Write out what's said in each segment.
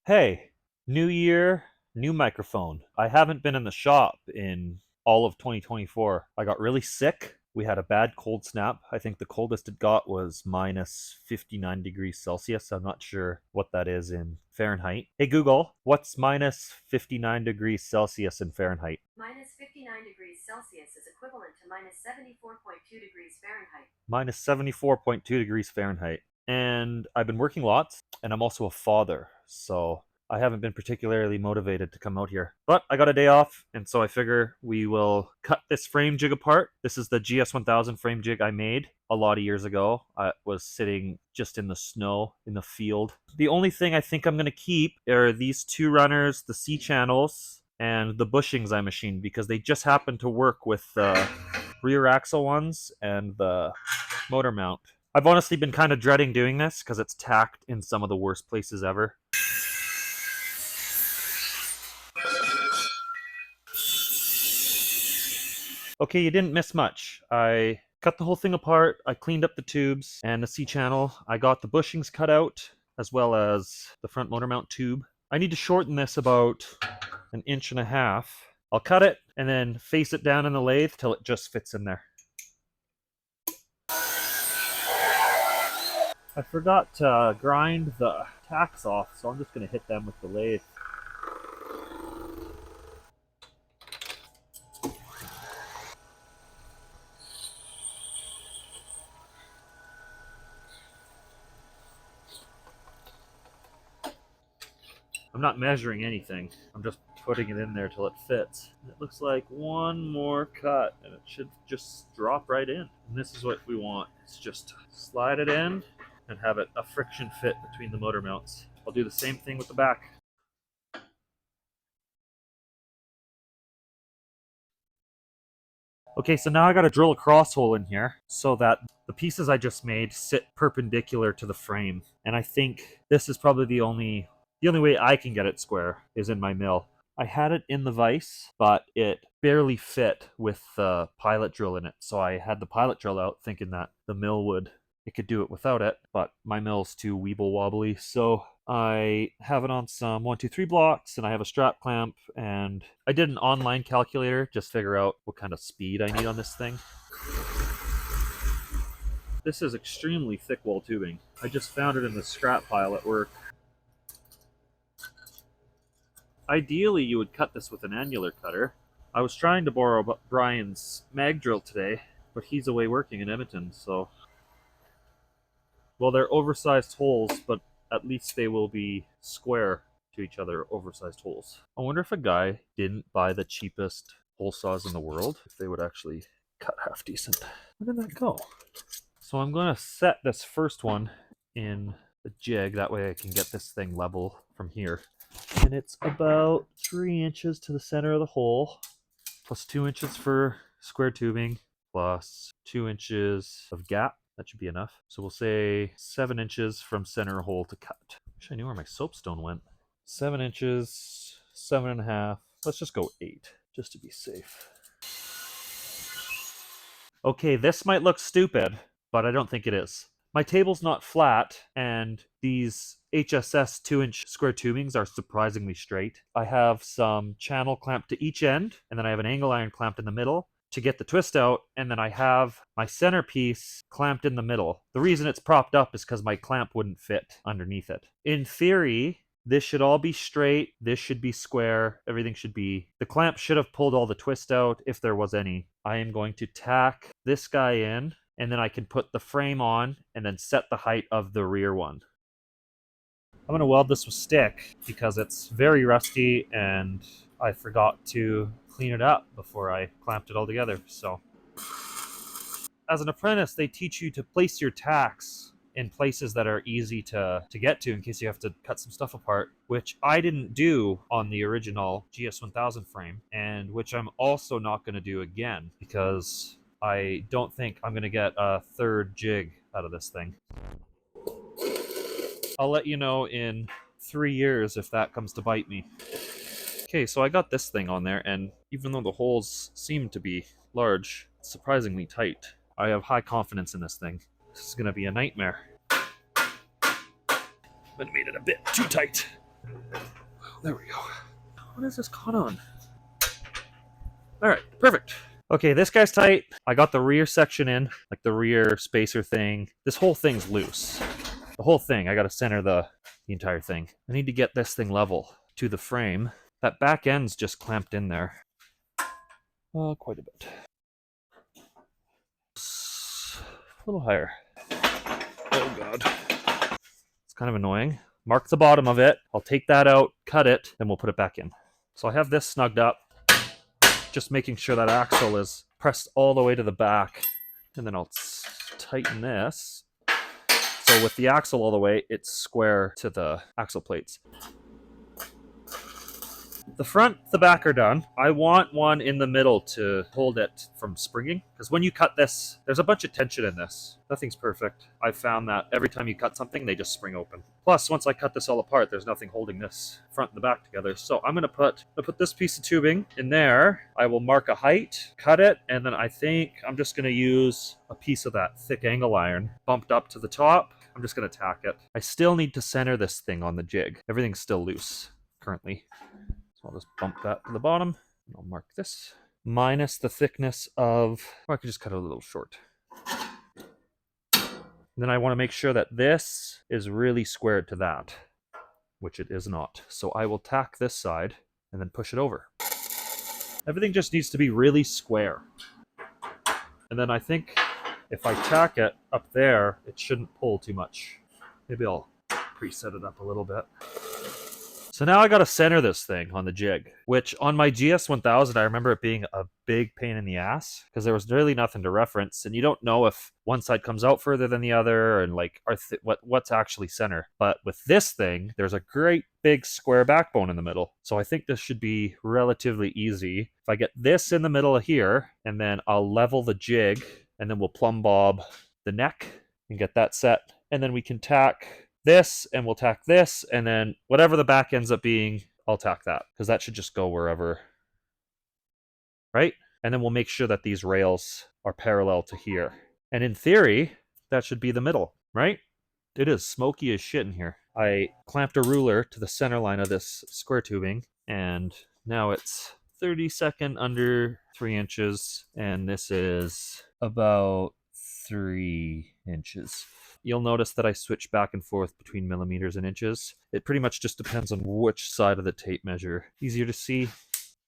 Hey, new year, new microphone. I haven't been in the shop in all of 2024. I got really sick. We had a bad cold snap. I think the coldest it got was minus 59 degrees Celsius. I'm not sure what that is in Fahrenheit. Hey Google, what's minus 59 degrees Celsius in Fahrenheit? Minus 59 degrees Celsius is equivalent to minus 74.2 degrees Fahrenheit. Minus 74.2 degrees Fahrenheit. And I've been working lots, and I'm also a father, so I haven't been particularly motivated to come out here. But I got a day off, and so I figure we will cut this frame jig apart. This is the GS1000 frame jig I made a lot of years ago. I was sitting just in the snow in the field. The only thing I think I'm going to keep are these two runners, the C channels, and the bushings I machined because they just happen to work with the rear axle ones and the motor mount. I've honestly been kind of dreading doing this because it's tacked in some of the worst places ever. Okay, you didn't miss much. I cut the whole thing apart, I cleaned up the tubes and the C-channel. I got the bushings cut out as well as the front motor mount tube. I need to shorten this about 1.5 inches. I'll cut it and then face it down in the lathe till it just fits in there. I forgot to grind the tacks off, so I'm just going to hit them with the lathe. I'm not measuring anything. I'm just putting it in there till it fits. It looks like one more cut and it should just drop right in. And this is what we want. It's just slide it in and have it a friction fit between the motor mounts. I'll do the same thing with the back. Okay, so now I gotta drill a cross hole in here so that the pieces I just made sit perpendicular to the frame. And I think this is probably the only way I can get it square is in my mill. I had it in the vise, but it barely fit with the pilot drill in it. So I had the pilot drill out thinking that the mill it could do it without it, but my mill's too weeble wobbly. So I have it on some 123 blocks and I have a strap clamp and I did an online calculator just figure out what kind of speed I need on this thing. This is extremely thick wall tubing. I just found it in the scrap pile at work. Ideally, you would cut this with an annular cutter. I was trying to borrow Brian's mag drill today, but he's away working in Edmonton, so... Well, they're oversized holes, but at least they will be square to each other, oversized holes. I wonder if a guy didn't buy the cheapest hole saws in the world, if they would actually cut half decent. Where did that go? So I'm going to set this first one in the jig, that way I can get this thing level from here. And it's about 3 inches to the center of the hole, plus 2 inches for square tubing, plus 2 inches of gap. That should be enough. So we'll say 7 inches from center hole to cut. Wish I knew where my soapstone went. 7 inches, 7.5. Let's just go 8, just to be safe. Okay, this might look stupid, but I don't think it is. My table's not flat, and these HSS 2-inch square tubings are surprisingly straight. I have some channel clamped to each end, and then I have an angle iron clamped in the middle to get the twist out, and then I have my centerpiece clamped in the middle. The reason it's propped up is because my clamp wouldn't fit underneath it. In theory, this should all be straight, this should be square, everything should be... The clamp should have pulled all the twist out, if there was any. I am going to tack this guy in, and then I can put the frame on, and then set the height of the rear one. I'm going to weld this with stick, because it's very rusty, and I forgot to clean it up before I clamped it all together, so... As an apprentice, they teach you to place your tacks in places that are easy to get to in case you have to cut some stuff apart, which I didn't do on the original GS1000 frame, and which I'm also not going to do again because I don't think I'm going to get a third jig out of this thing. I'll let you know in 3 years if that comes to bite me. Okay, so I got this thing on there, and even though the holes seem to be large, it's surprisingly tight. I have high confidence in this thing. This is going to be a nightmare. But made it a bit too tight. There we go. What is this caught on? Alright, perfect. Okay, this guy's tight. I got the rear section in, like the rear spacer thing. This whole thing's loose. The whole thing. I gotta center the entire thing. I need to get this thing level to the frame. That back end's just clamped in there. Quite a bit. A little higher. Oh god. It's kind of annoying. Mark the bottom of it. I'll take that out, cut it, and we'll put it back in. So I have this snugged up. Just making sure that axle is pressed all the way to the back. And then I'll tighten this. So with the axle all the way, it's square to the axle plates. The front, the back are done. I want one in the middle to hold it from springing. Because when you cut this, there's a bunch of tension in this. Nothing's perfect. I've found that every time you cut something, they just spring open. Plus, once I cut this all apart, there's nothing holding this front and the back together. So I'm gonna put this piece of tubing in there. I will mark a height, cut it, and then I think I'm just gonna use a piece of that thick angle iron bumped up to the top. I'm just gonna tack it. I still need to center this thing on the jig. Everything's still loose currently. I'll just bump that to the bottom. And I'll mark this. Minus the thickness of... Or I could just cut it a little short. Then I want to make sure that this is really squared to that, which it is not. So I will tack this side and then push it over. Everything just needs to be really square. And then I think if I tack it up there, it shouldn't pull too much. Maybe I'll preset it up a little bit. So now I got to center this thing on the jig, which on my GS1000, I remember it being a big pain in the ass because there was really nothing to reference, and you don't know if one side comes out further than the other, and like what's actually center. But with this thing, there's a great big square backbone in the middle, so I think this should be relatively easy. If I get this in the middle of here, and then I'll level the jig, and then we'll plumb bob the neck and get that set, and then we can tack this, and we'll tack this, and then whatever the back ends up being, I'll tack that, because that should just go wherever, right? And then we'll make sure that these rails are parallel to here. And in theory, that should be the middle, right? It is smoky as shit in here. I clamped a ruler to the center line of this square tubing, and now it's 32nd under 3 inches, and this is about 3 inches. You'll notice that I switch back and forth between millimeters and inches. It pretty much just depends on which side of the tape measure. Easier to see.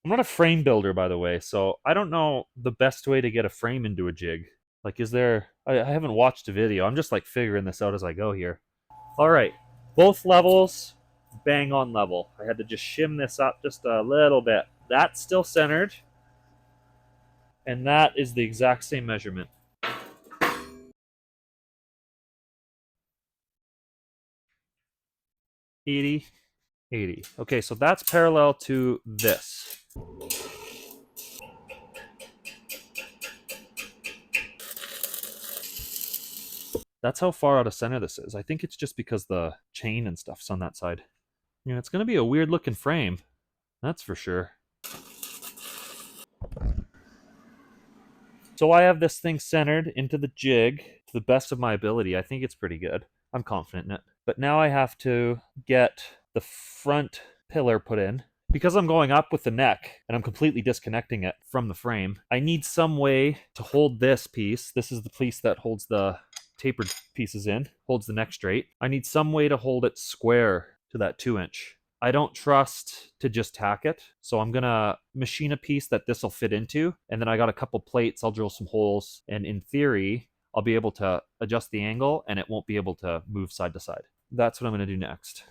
I'm not a frame builder, by the way, so I don't know the best way to get a frame into a jig. Like, is there... I haven't watched a video. I'm just, like, figuring this out as I go here. All right. Both levels, bang on level. I had to just shim this up just a little bit. That's still centered. And that is the exact same measurement. 80, 80. Okay, so that's parallel to this. That's how far out of center this is. I think it's just because the chain and stuff's on that side. Yeah, it's going to be a weird looking frame. That's for sure. So I have this thing centered into the jig to the best of my ability. I think it's pretty good. I'm confident in it. But now I have to get the front pillar put in. Because I'm going up with the neck and I'm completely disconnecting it from the frame, I need some way to hold this piece. This is the piece that holds the tapered pieces in, holds the neck straight. I need some way to hold it square to that 2-inch. I don't trust to just tack it, so I'm gonna machine a piece that this will fit into, and then I got a couple plates. I'll drill some holes, and in theory, I'll be able to adjust the angle, and it won't be able to move side to side. That's what I'm gonna do next.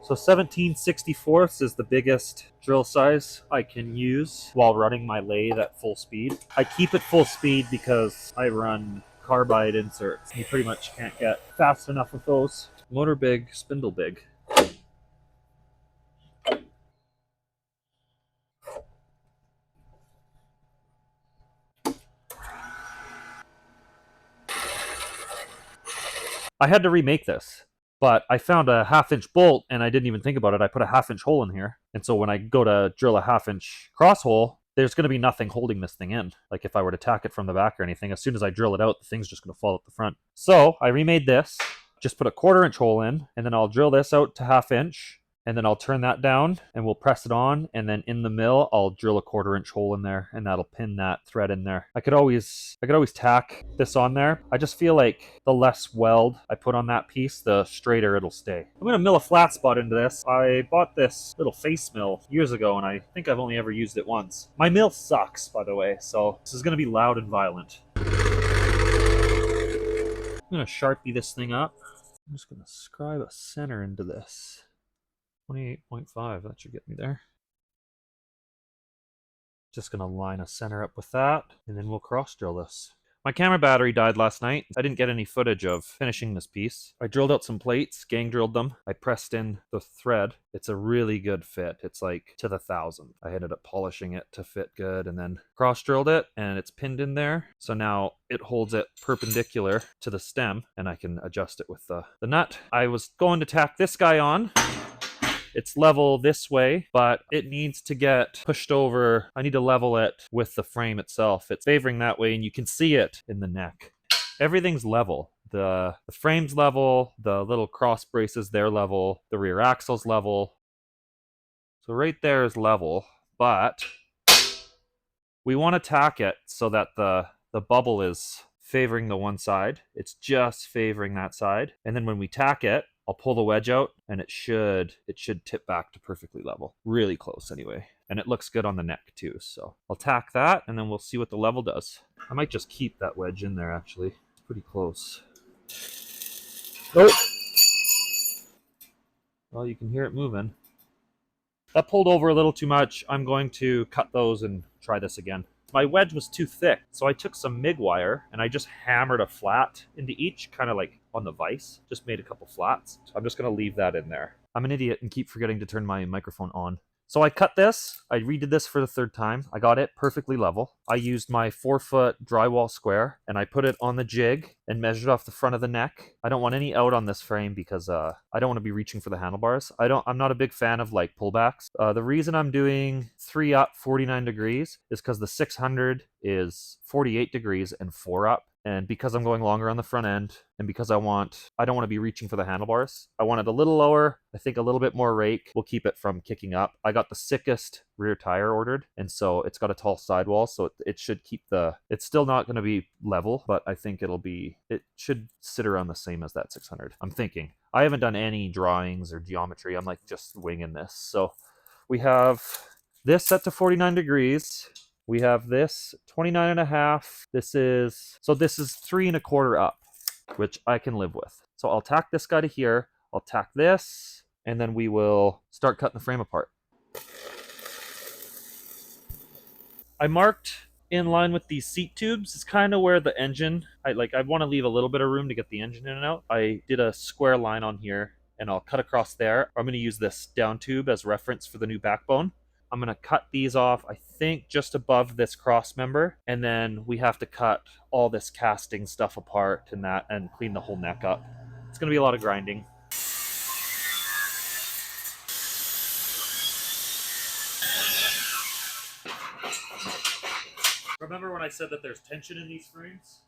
So 17/64 is the biggest drill size I can use while running my lathe at full speed. I keep it full speed because I run carbide inserts. You pretty much can't get fast enough with those. Motor big, spindle big. I had to remake this, but I found a 1/2-inch bolt and I didn't even think about it. I put a 1/2-inch hole in here. And so when I go to drill a 1/2-inch cross hole, there's going to be nothing holding this thing in. Like if I were to tack it from the back or anything, as soon as I drill it out, the thing's just going to fall out the front. So I remade this, just put a 1/4 inch hole in, and then I'll drill this out to 1/2 inch, and then I'll turn that down and we'll press it on, and then in the mill I'll drill a 1/4 inch hole in there, and that'll pin that thread in there. I could always tack this on there. I just feel like the less weld I put on that piece, the straighter it'll stay. I'm gonna mill a flat spot into this. I bought this little face mill years ago, and I think I've only ever used it once. My mill sucks, by the way, so this is gonna be loud and violent. I'm gonna Sharpie this thing up. I'm just gonna scribe a center into this. 28.5, that should get me there. Just gonna line a center up with that, and then we'll cross drill this. My camera battery died last night. I didn't get any footage of finishing this piece. I drilled out some plates, gang drilled them. I pressed in the thread. It's a really good fit. It's like to the 1,000. I ended up polishing it to fit good, and then cross drilled it, and it's pinned in there. So now it holds it perpendicular to the stem, and I can adjust it with the nut. I was going to tack this guy on. It's level this way, but it needs to get pushed over. I need to level it with the frame itself. It's favoring that way, and you can see it in the neck. Everything's level. The frame's level, the little cross braces, they're level, the rear axle's level. So right there is level, but we want to tack it so that the bubble is favoring the one side. It's just favoring that side. And then when we tack it, I'll pull the wedge out, and it should tip back to perfectly level. Really close anyway. And it looks good on the neck too. So I'll tack that, and then we'll see what the level does. I might just keep that wedge in there actually. It's pretty close. Oh! Well, you can hear it moving. That pulled over a little too much. I'm going to cut those and try this again. My wedge was too thick, so I took some MIG wire and I just hammered a flat into each, kind of like on the vise. Just made a couple flats. So I'm just going to leave that in there. I'm an idiot and keep forgetting to turn my microphone on. So I cut this. I redid this for the 3rd time. I got it perfectly level. I used my 4-foot drywall square, and I put it on the jig and measured off the front of the neck. I don't want any out on this frame because I don't want to be reaching for the handlebars. I'm not a big fan of like pullbacks. The reason I'm doing 3 up 49 degrees is because the 600 is 48 degrees and 4 up. And because I'm going longer on the front end, and because I don't want to be reaching for the handlebars, I want it a little lower. I think a little bit more rake will keep it from kicking up. I got the sickest rear tire ordered, and so it's got a tall sidewall, so it should keep it's still not going to be level, but I think it should sit around the same as that 600. I'm thinking. I haven't done any drawings or geometry. I'm like just winging this. So we have this set to 49 degrees. We have this 29.5. This is 3 1/4 up, which I can live with. So I'll tack this guy to here. I'll tack this, and then we will start cutting the frame apart. I marked in line with these seat tubes. It's kind of where the engine, I want to leave a little bit of room to get the engine in and out. I did a square line on here, and I'll cut across there. I'm going to use this down tube as reference for the new backbone. I'm going to cut these off, I think, just above this cross member, and then we have to cut all this casting stuff apart and clean the whole neck up. It's going to be a lot of grinding. Remember when I said that there's tension in these frames?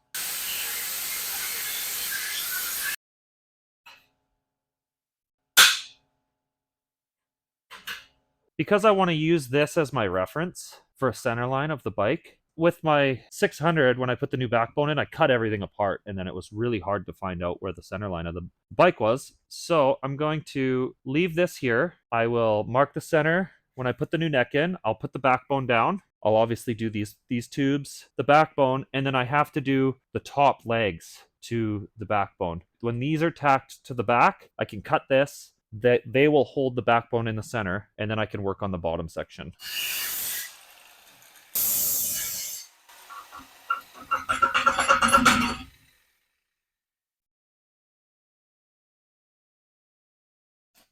Because I want to use this as my reference for a center line of the bike, with my 600, when I put the new backbone in, I cut everything apart, and then it was really hard to find out where the center line of the bike was. So I'm going to leave this here. I will mark the center. When I put the new neck in, I'll put the backbone down. I'll obviously do these tubes, the backbone, and then I have to do the top legs to the backbone. When these are tacked to the back, I can cut this. They will hold the backbone in the center, and then I can work on the bottom section.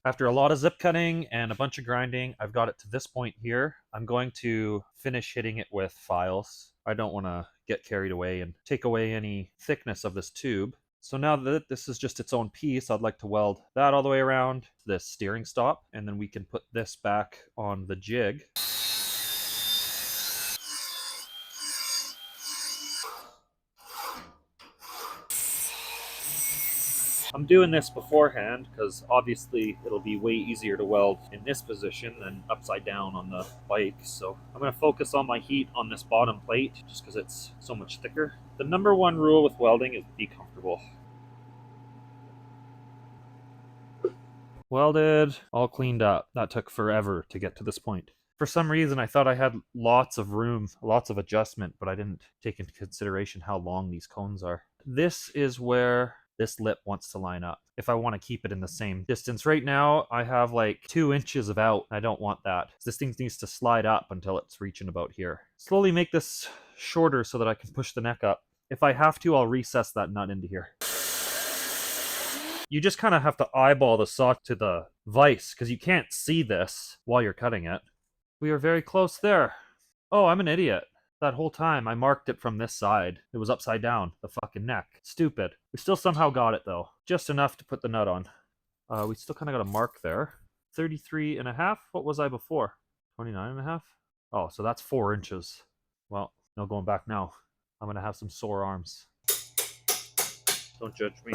After a lot of zip cutting and a bunch of grinding, I've got it to this point here. I'm going to finish hitting it with files. I don't want to get carried away and take away any thickness of this tube. So now that this is just its own piece, I'd like to weld that all the way around this steering stop, and then we can put this back on the jig. I'm doing this beforehand because obviously it'll be way easier to weld in this position than upside down on the bike. So I'm going to focus all my heat on this bottom plate just because it's so much thicker. The number one rule with welding is be comfortable. Welded, all cleaned up. That took forever to get to this point. For some reason, I thought I had lots of room, lots of adjustment, but I didn't take into consideration how long these cones are. This is where this lip wants to line up if I want to keep it in the same distance. Right now, I have like 2 inches of out. I don't want that. This thing needs to slide up until it's reaching about here. Slowly make this shorter so that I can push the neck up. If I have to, I'll recess that nut into here. You just kind of have to eyeball the saw to the vise because you can't see this while you're cutting it. We are very close there. Oh, I'm an idiot. That whole time I marked it from this side. It was upside down, the fucking neck. Stupid. We still somehow got it though. Just enough to put the nut on. We still kind of got a mark there. 33 and a half? What was I before? 29 and a half? Oh, so that's 4 inches. Well, no going back now. I'm gonna have some sore arms. Don't judge me.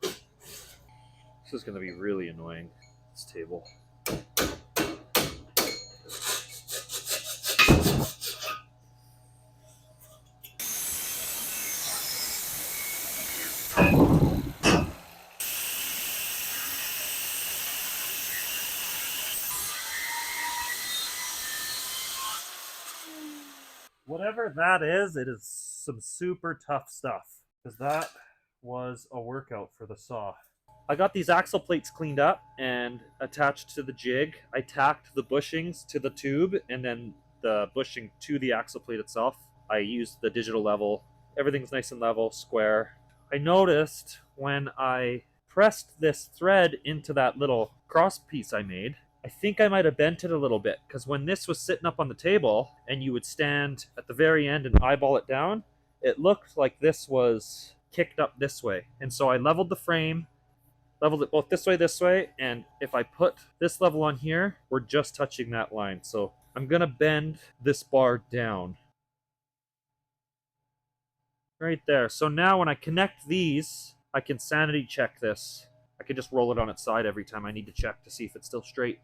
This is gonna be really annoying, this table. Whatever that is, it is some super tough stuff. Because that was a workout for the saw. I got these axle plates cleaned up and attached to the jig. I tacked the bushings to the tube and then the bushing to the axle plate itself. I used the digital level. Everything's nice and level, square. I noticed when I pressed this thread into that little cross piece I made, I think I might have bent it a little bit because when this was sitting up on the table and you would stand at the very end and eyeball it down, it looked like this was kicked up this way. And so I leveled the frame, leveled it both this way, and if I put this level on here, we're just touching that line. So I'm gonna bend this bar down. Right there. So now when I connect these, I can sanity check this. I can just roll it on its side every time I need to check to see if it's still straight.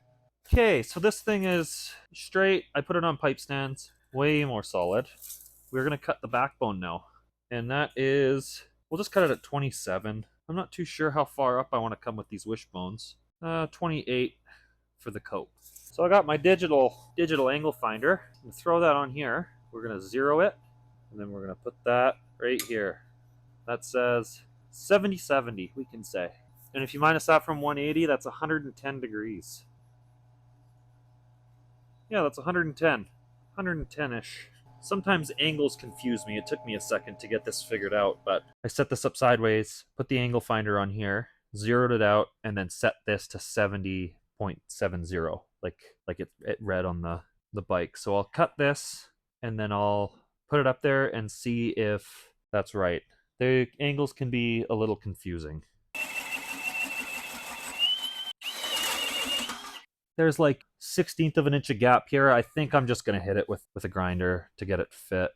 Okay, so this thing is straight. I put it on pipe stands. Way more solid. We're going to cut the backbone now. And that is... we'll just cut it at 27. I'm not too sure how far up I want to come with these wishbones. 28 for the coat. So I got my digital angle finder. I'm going to throw that on here. We're going to 0 it. And then we're going to put that right here. That says 70-70, we can say. And if you minus that from 180, that's 110 degrees. Yeah, that's 110. 110-ish. Sometimes angles confuse me. It took me a second to get this figured out, but I set this up sideways, put the angle finder on here, zeroed it out, and then set this to 70.70, like it read on the bike. So I'll cut this, and then I'll put it up there and see if that's right. The angles can be a little confusing. There's like 1/16 of an inch of gap here. I think I'm just going to hit it with a grinder to get it fit.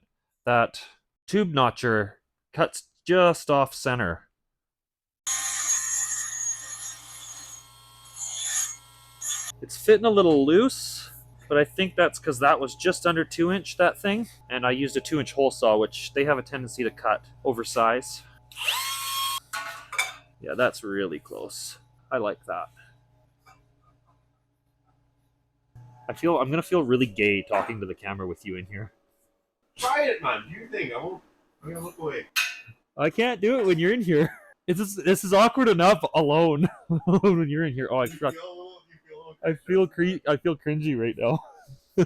That tube notcher cuts just off center. It's fitting a little loose, but I think that's because that was just under 2 inch, that thing. And I used a 2-inch hole saw, which they have a tendency to cut oversize. Yeah, that's really close. I like that. I'm gonna feel really gay talking to the camera with you in here. Try it, man. Do your thing. I'm gonna look away. I can't do it when you're in here. This is awkward enough alone when you're in here. Oh, I feel cringy right now. You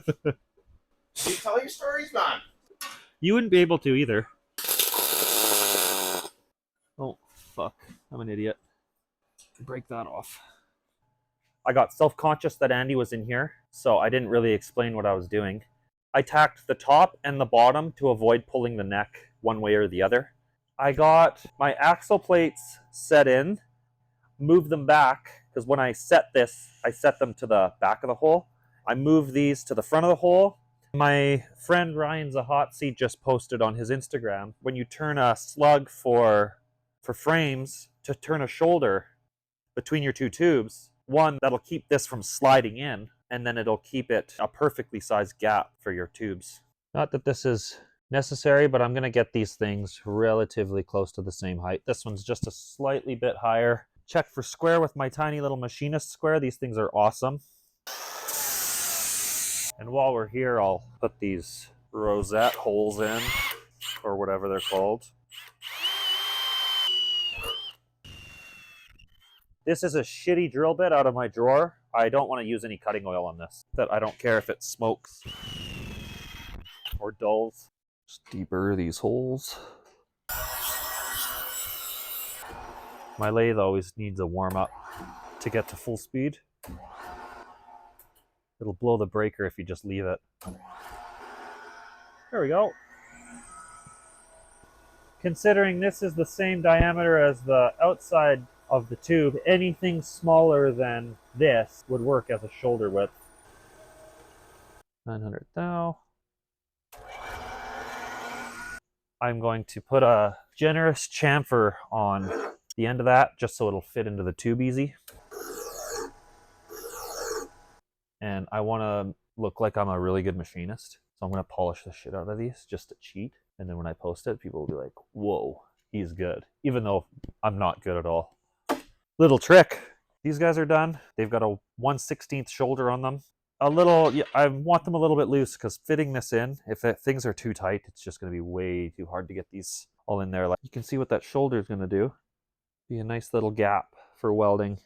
tell your stories, man. You wouldn't be able to either. Oh fuck! I'm an idiot. Break that off. I got self-conscious that Andy was in here, so I didn't really explain what I was doing. I tacked the top and the bottom to avoid pulling the neck one way or the other. I got my axle plates set in, moved them back, because when I set this, I set them to the back of the hole. I moved these to the front of the hole. My friend Ryan Zahotsy just posted on his Instagram, when you turn a slug for frames to turn a shoulder between your two tubes. One that'll keep this from sliding in, and then it'll keep it a perfectly sized gap for your tubes. Not that this is necessary, but I'm going to get these things relatively close to the same height. This one's just a slightly bit higher. Check for square with my tiny little machinist square. These things are awesome. And while we're here, I'll put these rosette holes in, or whatever they're called. This is a shitty drill bit out of my drawer. I don't want to use any cutting oil on this. I don't care if it smokes or dulls. Just deburr these holes. My lathe always needs a warm up to get to full speed. It'll blow the breaker if you just leave it. There we go. Considering this is the same diameter as the outside of the tube, anything smaller than this would work as a shoulder width. 900 thou. I'm going to put a generous chamfer on the end of that just so it'll fit into the tube easy. And I want to look like I'm a really good machinist, so I'm going to polish the shit out of these just to cheat. And then when I post it, people will be like, whoa, he's good, even though I'm not good at all. Little trick, these guys are done. They've got a 1/16 shoulder on them. I want them a little bit loose because fitting this in, if things are too tight, it's just going to be way too hard to get these all in there. Like, you can see what that shoulder is going to do. Be a nice little gap for welding.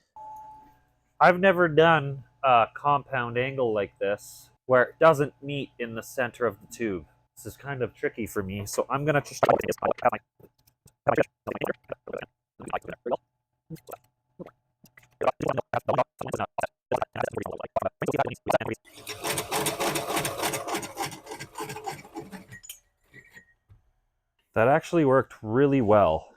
I've never done a compound angle like this where it doesn't meet in the center of the tube. This is kind of tricky for me, so I'm going to just... That actually worked really well.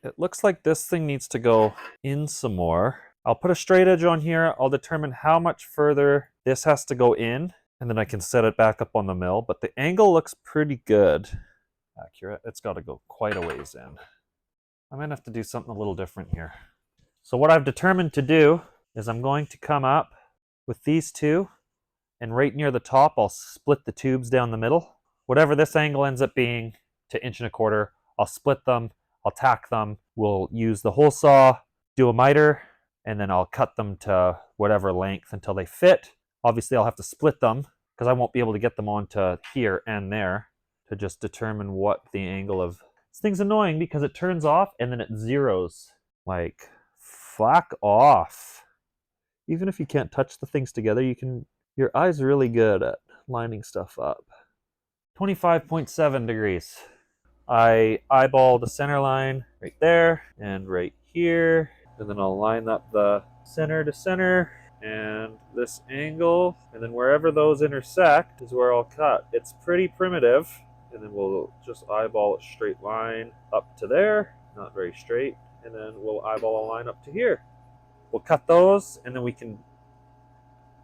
It looks like this thing needs to go in some more. I'll put a straight edge on here. I'll determine how much further this has to go in, and then I can set it back up on the mill. But the angle looks pretty good. Accurate. It's got to go quite a ways in. I'm going to have to do something a little different here. So what I've determined to do is I'm going to come up with these two, and right near the top, I'll split the tubes down the middle. Whatever this angle ends up being to 1.25 inches, I'll split them, I'll tack them. We'll use the hole saw, do a miter, and then I'll cut them to whatever length until they fit. Obviously, I'll have to split them because I won't be able to get them onto here and there to just determine what the angle of... This thing's annoying because it turns off and then it zeros. Like, fuck off. Even if you can't touch the things together, your eye's really good at lining stuff up. 25.7 degrees. I eyeball the center line right there and right here, and then I'll line up the center to center and this angle, and then wherever those intersect is where I'll cut. It's pretty primitive, and then we'll just eyeball a straight line up to there, not very straight, and then we'll eyeball a line up to here. We'll cut those, and then we can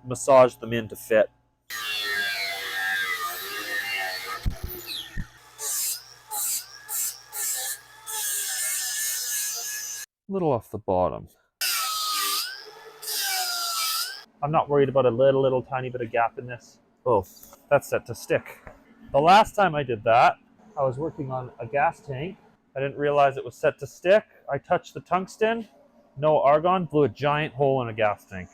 massage them in to fit. A little off the bottom. I'm not worried about a little tiny bit of gap in this. Oh, that's set to stick. The last time I did that, I was working on a gas tank. I didn't realize it was set to stick. I touched the tungsten, no argon, blew a giant hole in a gas tank.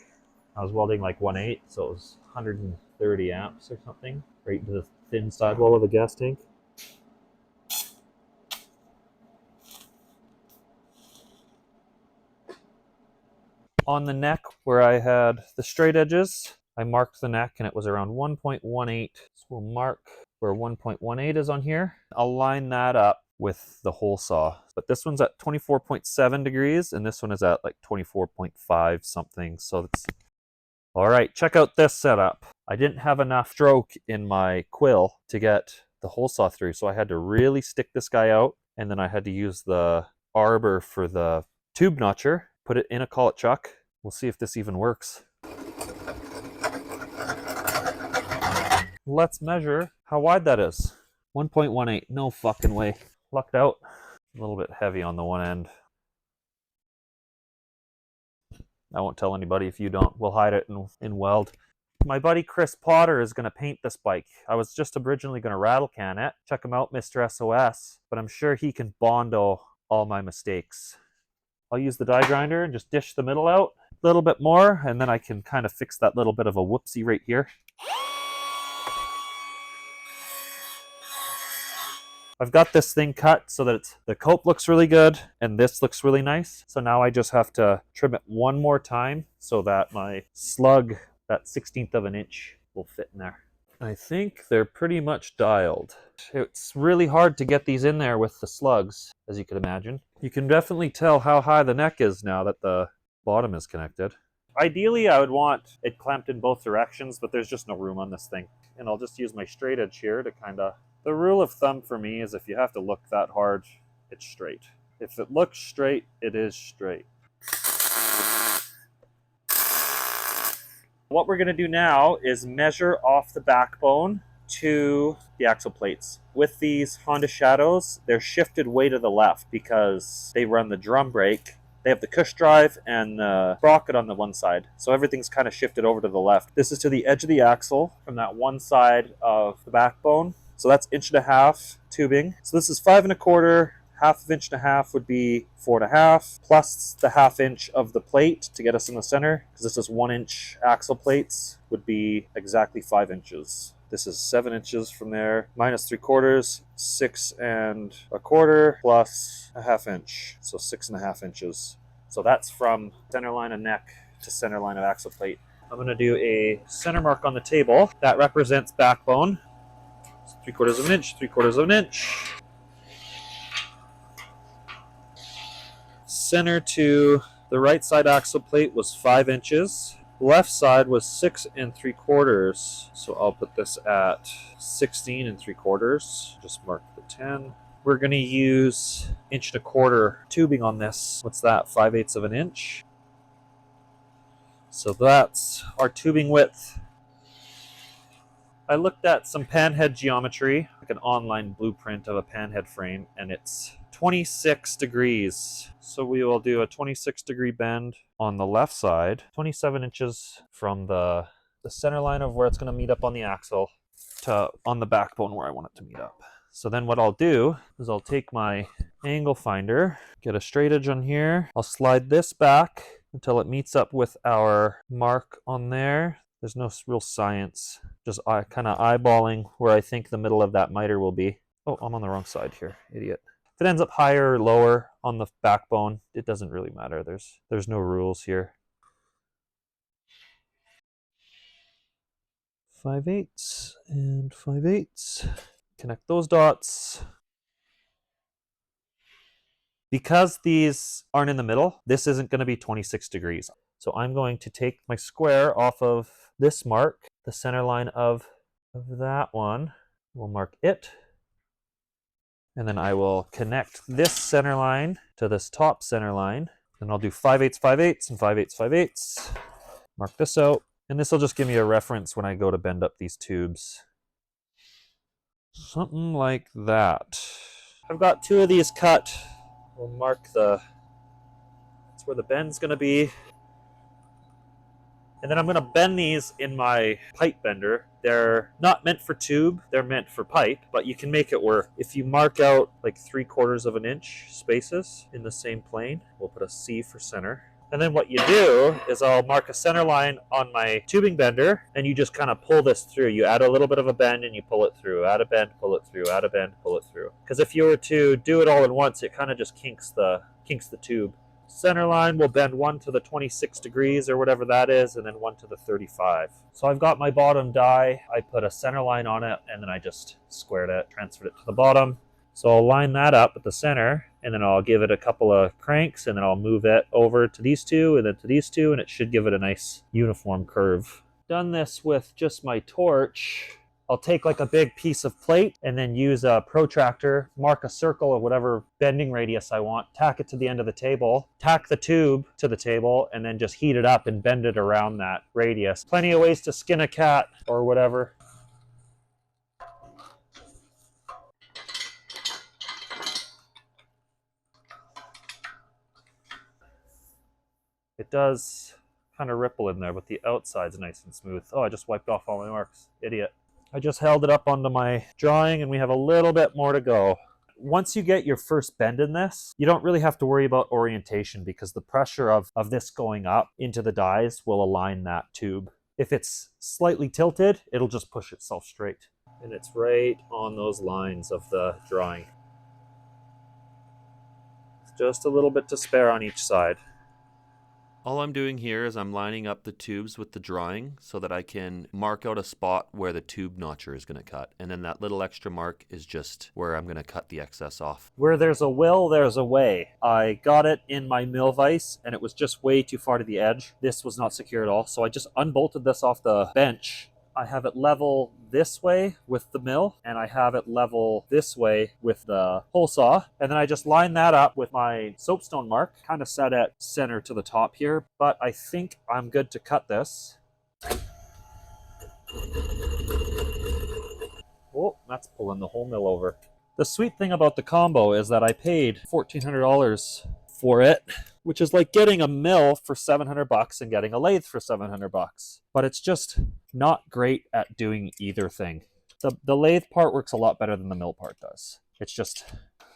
I was welding like 1/8, so it was 130 amps or something, right into the thin sidewall of the gas tank. On the neck where I had the straight edges, I marked the neck and it was around 1.18. So we'll mark where 1.18 is on here. I'll line that up with the hole saw. But this one's at 24.7 degrees and this one is at like 24.5 something. So that's... All right, check out this setup. I didn't have enough stroke in my quill to get the hole saw through, so I had to really stick this guy out, and then I had to use the arbor for the tube notcher, put it in a collet chuck. We'll see if this even works. Let's measure how wide that is. 1.18, no fucking way. Lucked out. A little bit heavy on the one end. I won't tell anybody if you don't. We'll hide it in Weld. My buddy Chris Potter is going to paint this bike. I was just originally going to rattle can it. Check him out, Mr. SOS. But I'm sure he can bondo all my mistakes. I'll use the die grinder and just dish the middle out a little bit more, and then I can kind of fix that little bit of a whoopsie right here. I've got this thing cut so that the cope looks really good and this looks really nice. So now I just have to trim it one more time so that my slug, that 1/16 of an inch, will fit in there. I think they're pretty much dialed. It's really hard to get these in there with the slugs, as you could imagine. You can definitely tell how high the neck is now that the bottom is connected. Ideally, I would want it clamped in both directions, but there's just no room on this thing. And I'll just use my straight edge here to kind of... The rule of thumb for me is if you have to look that hard, it's straight. If it looks straight, it is straight. What we're going to do now is measure off the backbone to the axle plates. With these Honda Shadows, they're shifted way to the left because they run the drum brake. They have the cush drive and the sprocket on the one side. So everything's kind of shifted over to the left. This is to the edge of the axle from that one side of the backbone. So that's 1.5 inch tubing. So this is 5 1/4. 1/2 inch and a half would be 4 1/2, plus the 1/2 inch of the plate to get us in the center, because this is 1 inch axle plates, would be exactly 5 inches. This is 7 inches from there, minus 3/4, 6 1/4, plus a 1/2 inch, so 6 1/2 inches. So that's from center line of neck to center line of axle plate. I'm going to do a center mark on the table. That represents backbone. 3/4 of an inch, 3/4 of an inch. Center to the right side axle plate was 5 inches. Left side was 6 3/4. So I'll put this at 16 3/4. Just mark the 10. We're going to use 1 1/4 tubing on this. What's that? 5/8 of an inch. So that's our tubing width. I looked at some panhead geometry, like an online blueprint of a panhead frame, and it's 26 degrees. So we will do a 26-degree bend on the left side, 27 inches from the center line of where it's going to meet up on the axle to on the backbone where I want it to meet up. So then what I'll do is I'll take my angle finder, get a straight edge on here. I'll slide this back until it meets up with our mark on there. There's no real science, just kind of eyeballing where I think the middle of that miter will be. Oh, I'm on the wrong side here, idiot. If it ends up higher or lower on the backbone, it doesn't really matter. There's no rules here. 5/8 and 5/8. Connect those dots. Because these aren't in the middle, this isn't going to be 26 degrees. So I'm going to take my square off of this mark, the center line of that one. We'll mark it. And then I will connect this center line to this top center line. And I'll do 5/8, 5/8, and 5/8, 5/8. Mark this out. And this will just give me a reference when I go to bend up these tubes. Something like that. I've got 2 of these cut. We'll mark that's where the bend's going to be. And then I'm going to bend these in my pipe bender. They're not meant for tube, they're meant for pipe, but you can make it work. If you mark out like 3/4 of an inch spaces in the same plane, we'll put a C for center. And then what you do is I'll mark a center line on my tubing bender, and you just kind of pull this through. You add a little bit of a bend and you pull it through, add a bend, pull it through, add a bend, pull it through. Because if you were to do it all at once, it kind of just kinks the tube. Center line will bend one to the 26 degrees or whatever that is, and then one to the 35. So I've got my bottom die. I put a center line on it, and then I just squared it, transferred it to the bottom. So I'll line that up at the center, and then I'll give it a couple of cranks, and then I'll move it over to these two, and then to these two, and it should give it a nice uniform curve. Done this with just my torch. I'll take like a big piece of plate and then use a protractor, mark a circle of whatever bending radius I want, tack it to the end of the table, tack the tube to the table, and then just heat it up and bend it around that radius. Plenty of ways to skin a cat or whatever. It does kind of ripple in there, but the outside's nice and smooth. Oh, I just wiped off all my marks. Idiot. I just held it up onto my drawing and we have a little bit more to go. Once you get your first bend in this, you don't really have to worry about orientation because the pressure of this going up into the dies will align that tube. If it's slightly tilted, it'll just push itself straight. And it's right on those lines of the drawing. It's just a little bit to spare on each side. All I'm doing here is I'm lining up the tubes with the drawing so that I can mark out a spot where the tube notcher is going to cut. And then that little extra mark is just where I'm going to cut the excess off. Where there's a will, there's a way. I got it in my mill vise and it was just way too far to the edge. This was not secure at all. So I just unbolted this off the bench. I have it level this way with the mill and I have it level this way with the hole saw. And then I just line that up with my soapstone mark, kind of set at center to the top here. But I think I'm good to cut this. Oh, that's pulling the whole mill over. The sweet thing about the combo is that I paid $1,400 for it, which is like getting a mill for $700 and getting a lathe for $700. But it's just not great at doing either thing. The lathe part works a lot better than the mill part does. It's just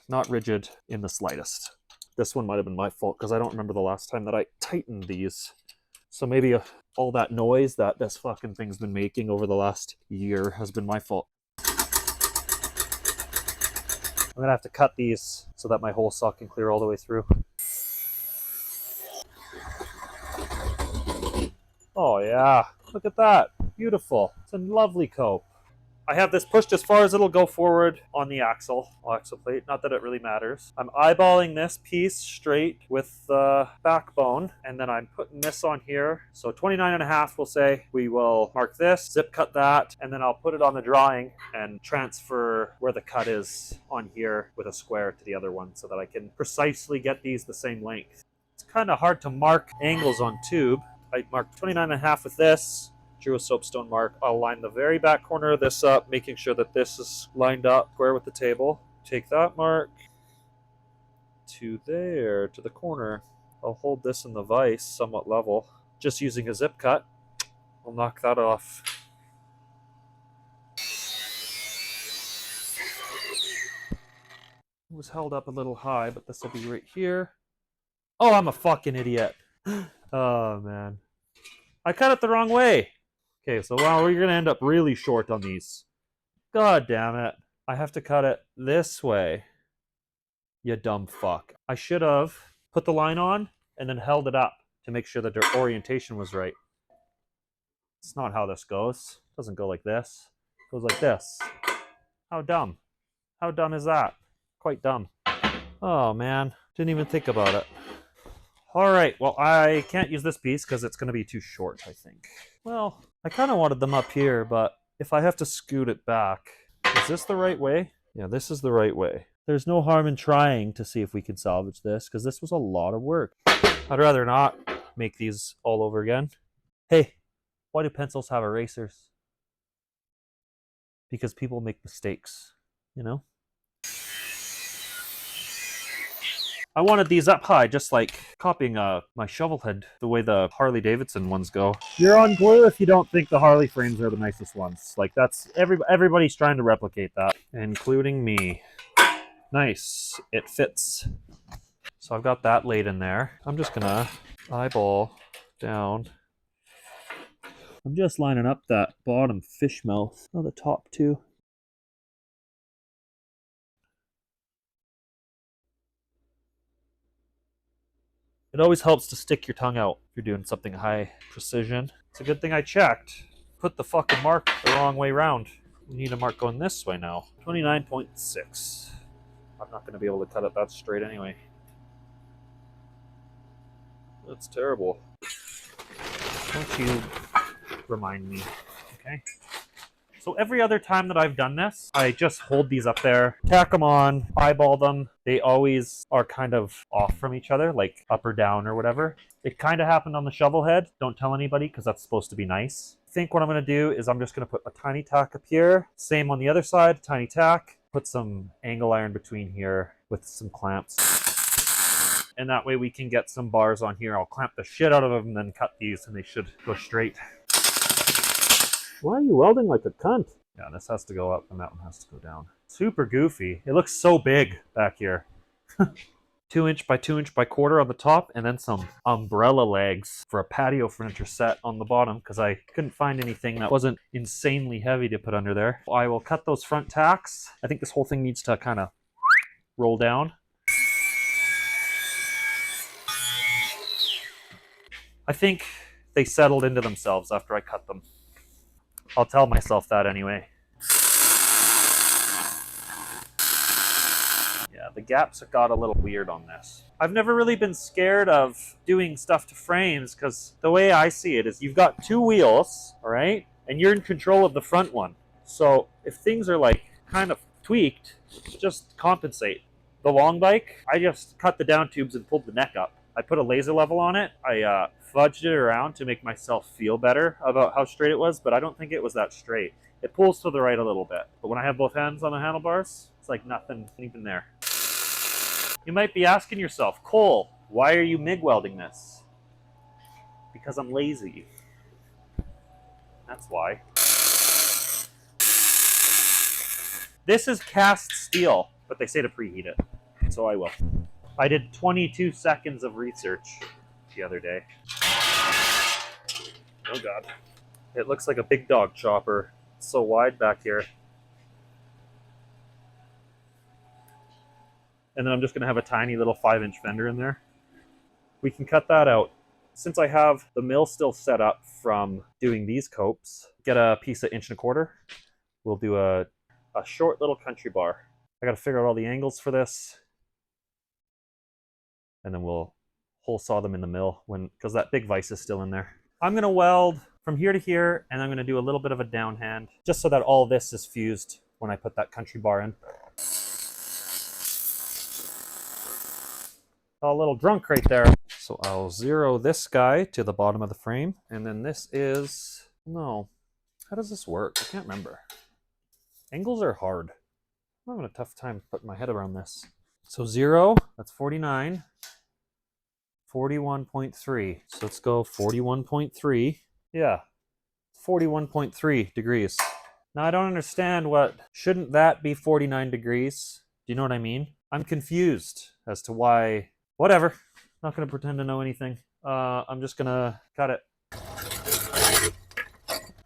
not rigid in the slightest. This one might have been my fault because I don't remember the last time that I tightened these. So maybe all that noise that this fucking thing's been making over the last year has been my fault. I'm gonna have to cut these so that my hole saw can clear all the way through. Oh yeah, look at that. Beautiful. It's a lovely cope. I have this pushed as far as it'll go forward on the axle plate. Not that it really matters. I'm eyeballing this piece straight with the backbone, and then I'm putting this on here. So 29.5, we'll say. We will mark this, zip cut that, and then I'll put it on the drawing and transfer where the cut is on here with a square to the other one so that I can precisely get these the same length. It's kind of hard to mark angles on tube. I marked 29.5 with this. Drew a soapstone mark. I'll line the very back corner of this up, making sure that this is lined up square with the table. Take that mark to there, to the corner. I'll hold this in the vise somewhat level. Just using a zip cut, I'll knock that off. It was held up a little high, but this will be right here. Oh, I'm a fucking idiot. Oh, man. I cut it the wrong way. Okay, so wow, we're going to end up really short on these. God damn it. I have to cut it this way. You dumb fuck. I should have put the line on and then held it up to make sure that their orientation was right. It's not how this goes. It doesn't go like this. It goes like this. How dumb. How dumb is that? Quite dumb. Oh, man. Didn't even think about it. All right, well, I can't use this piece because it's going to be too short, I think. Well, I kind of wanted them up here, but if I have to scoot it back, is this the right way? Yeah, this is the right way. There's no harm in trying to see if we can salvage this because this was a lot of work. I'd rather not make these all over again. Hey, why do pencils have erasers? Because people make mistakes, you know? I wanted these up high, just like copying my shovel head, the way the Harley Davidson ones go. You're on glue if you don't think the Harley frames are the nicest ones. Like that's everybody's trying to replicate that, including me. Nice, it fits. So I've got that laid in there. I'm just gonna eyeball down. I'm just lining up that bottom fish mouth. Oh, the top too. It always helps to stick your tongue out if you're doing something high precision. It's a good thing I checked. Put the fucking mark the wrong way around. We need a mark going this way now. 29.6. I'm not going to be able to cut it that straight anyway. That's terrible. Don't you remind me, okay? So every other time that I've done this, I just hold these up there, tack them on, eyeball them. They always are kind of off from each other, like up or down or whatever. It kind of happened on the shovel head. Don't tell anybody because that's supposed to be nice. I think what I'm going to do is I'm just going to put a tiny tack up here. Same on the other side, tiny tack. Put some angle iron between here with some clamps. And that way we can get some bars on here. I'll clamp the shit out of them and then cut these and they should go straight. Why are you welding like a cunt? Yeah, this has to go up and that one has to go down. Super goofy. It looks so big back here. 2" by 2" by 1/4 on the top, and then some umbrella legs for a patio furniture set on the bottom because I couldn't find anything that wasn't insanely heavy to put under there. I will cut those front tacks. I think this whole thing needs to kind of roll down. I think they settled into themselves after I cut them. I'll tell myself that anyway. Yeah, the gaps got a little weird on this. I've never really been scared of doing stuff to frames because the way I see it is you've got 2 wheels, all right? And you're in control of the front one. So if things are like kind of tweaked, just compensate. The long bike, I just cut the down tubes and pulled the neck up. I put a laser level on it. I fudged it around to make myself feel better about how straight it was, but I don't think it was that straight. It pulls to the right a little bit. But when I have both hands on the handlebars, it's like nothing even there. You might be asking yourself, Cole, why are you MIG welding this? Because I'm lazy. That's why. This is cast steel, but they say to preheat it, so I will. I did 22 seconds of research the other day. Oh God. It looks like a big dog chopper. It's so wide back here. And then I'm just going to have a tiny little 5" fender in there. We can cut that out. Since I have the mill still set up from doing these copes, get a piece of 1¼ inch. We'll do a short little country bar. I got to figure out all the angles for this. And then we'll hole saw them in the mill because that big vise is still in there. I'm going to weld from here to here, and I'm going to do a little bit of a downhand just so that all this is fused when I put that country bar in. A little drunk right there. So I'll 0 this guy to the bottom of the frame, and then this is, no, how does this work? I can't remember. Angles are hard. I'm having a tough time putting my head around this. So 0, that's 49, 41.3. So let's go 41.3. Yeah, 41.3 degrees. Now I don't understand shouldn't that be 49 degrees? Do you know what I mean? I'm confused as to why. Whatever. Not going to pretend to know anything. I'm just going to cut it.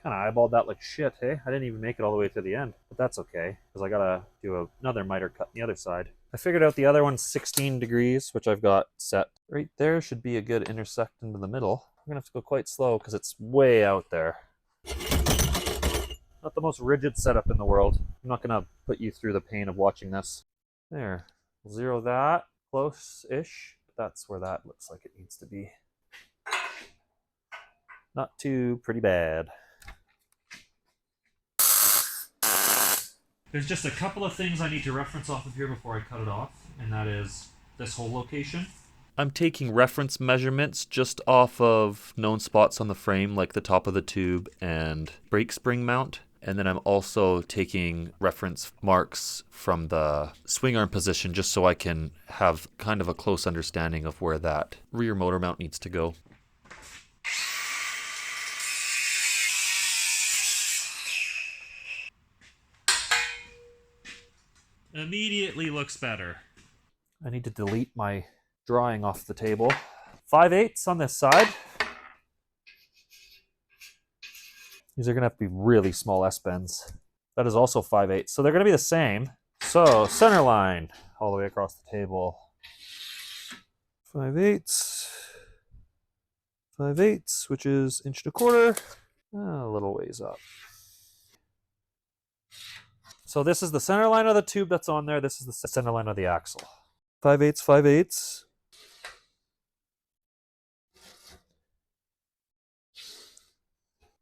Kind of eyeballed that like shit, hey? I didn't even make it all the way to the end. But that's okay, because I got to do another miter cut on the other side. I figured out the other one's 16 degrees, which I've got set. Right there should be a good intersect into the middle. I'm going to have to go quite slow, because it's way out there. Not the most rigid setup in the world. I'm not going to put you through the pain of watching this. There. 0 that. Close-ish. That's where that looks like it needs to be. Not too pretty bad. There's just a couple of things I need to reference off of here before I cut it off, and that is this whole location. I'm taking reference measurements just off of known spots on the frame, like the top of the tube and brake spring mount. And then I'm also taking reference marks from the swing arm position just so I can have kind of a close understanding of where that rear motor mount needs to go. Immediately looks better. I need to delete my drawing off the table. 5/8 on this side. These are going to have to be really small S-bends. That is also 5/8. So they're going to be the same. So center line all the way across the table. 5/8. 5/8, which is 1¼ inch. A little ways up. So this is the center line of the tube that's on there. This is the center line of the axle. 5/8, 5/8.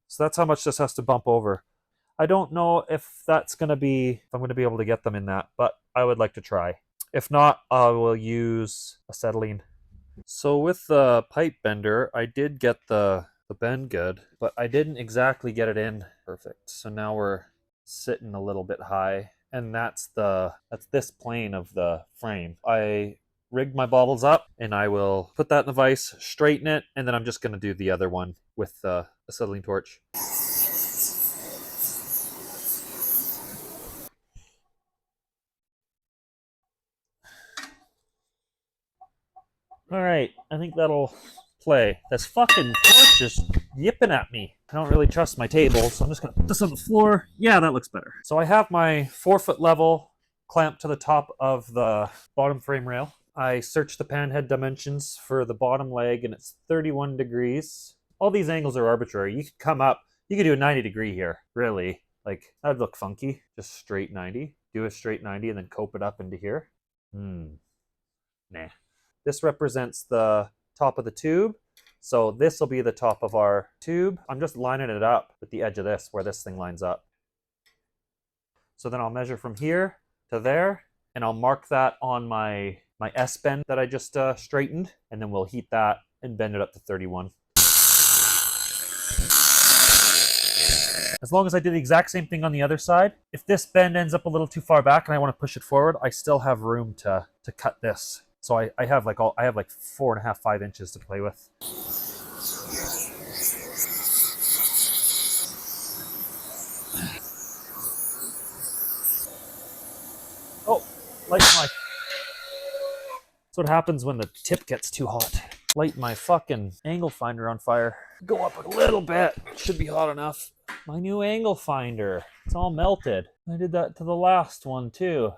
So that's how much this has to bump over. I don't know if I'm going to be able to get them in that, but I would like to try. If not, I will use acetylene. So with the pipe bender, I did get the bend good, but I didn't exactly get it in perfect. So now we're sitting a little bit high, and that's this plane of the frame. I rigged my bottles up, and I will put that in the vise, straighten it, and then I'm just going to do the other one with the acetylene torch. All right, I think that'll play. This fucking torch is yipping at me. I don't really trust my table, so I'm just gonna put this on the floor. Yeah, that looks better. So I have my 4-foot level clamped to the top of the bottom frame rail. I searched the pan head dimensions for the bottom leg, and it's 31 degrees. All these angles are arbitrary. You could come up, you could do a 90 degree here, really. Like, that'd look funky. Just straight 90. Do a straight 90 and then cope it up into here. Nah. This represents the top of the tube. So this will be the top of our tube. I'm just lining it up with the edge of this where this thing lines up. So then I'll measure from here to there, and I'll mark that on my S-bend that I just straightened, and then we'll heat that and bend it up to 31. As long as I do the exact same thing on the other side, if this bend ends up a little too far back and I want to push it forward, I still have room to cut this. So I have like 4.5, 5 inches to play with. Oh, light my. That's what happens when the tip gets too hot. Light my fucking angle finder on fire. Go up a little bit. Should be hot enough. My new angle finder. It's all melted. I did that to the last one too.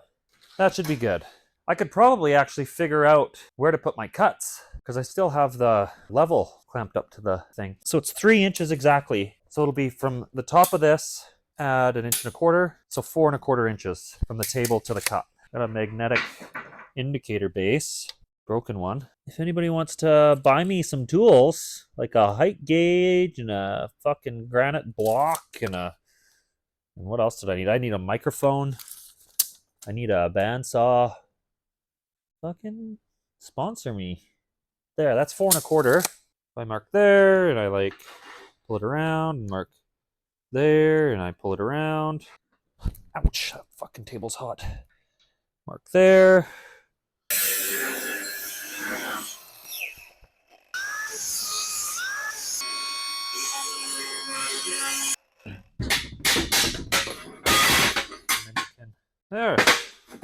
That should be good. I could probably actually figure out where to put my cuts because I still have the level clamped up to the thing. So it's 3 inches exactly. So it'll be from the top of this, add 1.25 inches. So 4.25 inches from the table to the cut. Got a magnetic indicator base, broken one. If anybody wants to buy me some tools, like a height gauge and a fucking granite block and what else did I need? I need a microphone. I need a bandsaw. Fucking sponsor me. There, that's 4.25. If I mark there and I like pull it around and mark there and I pull it around. Ouch, that fucking table's hot. Mark there.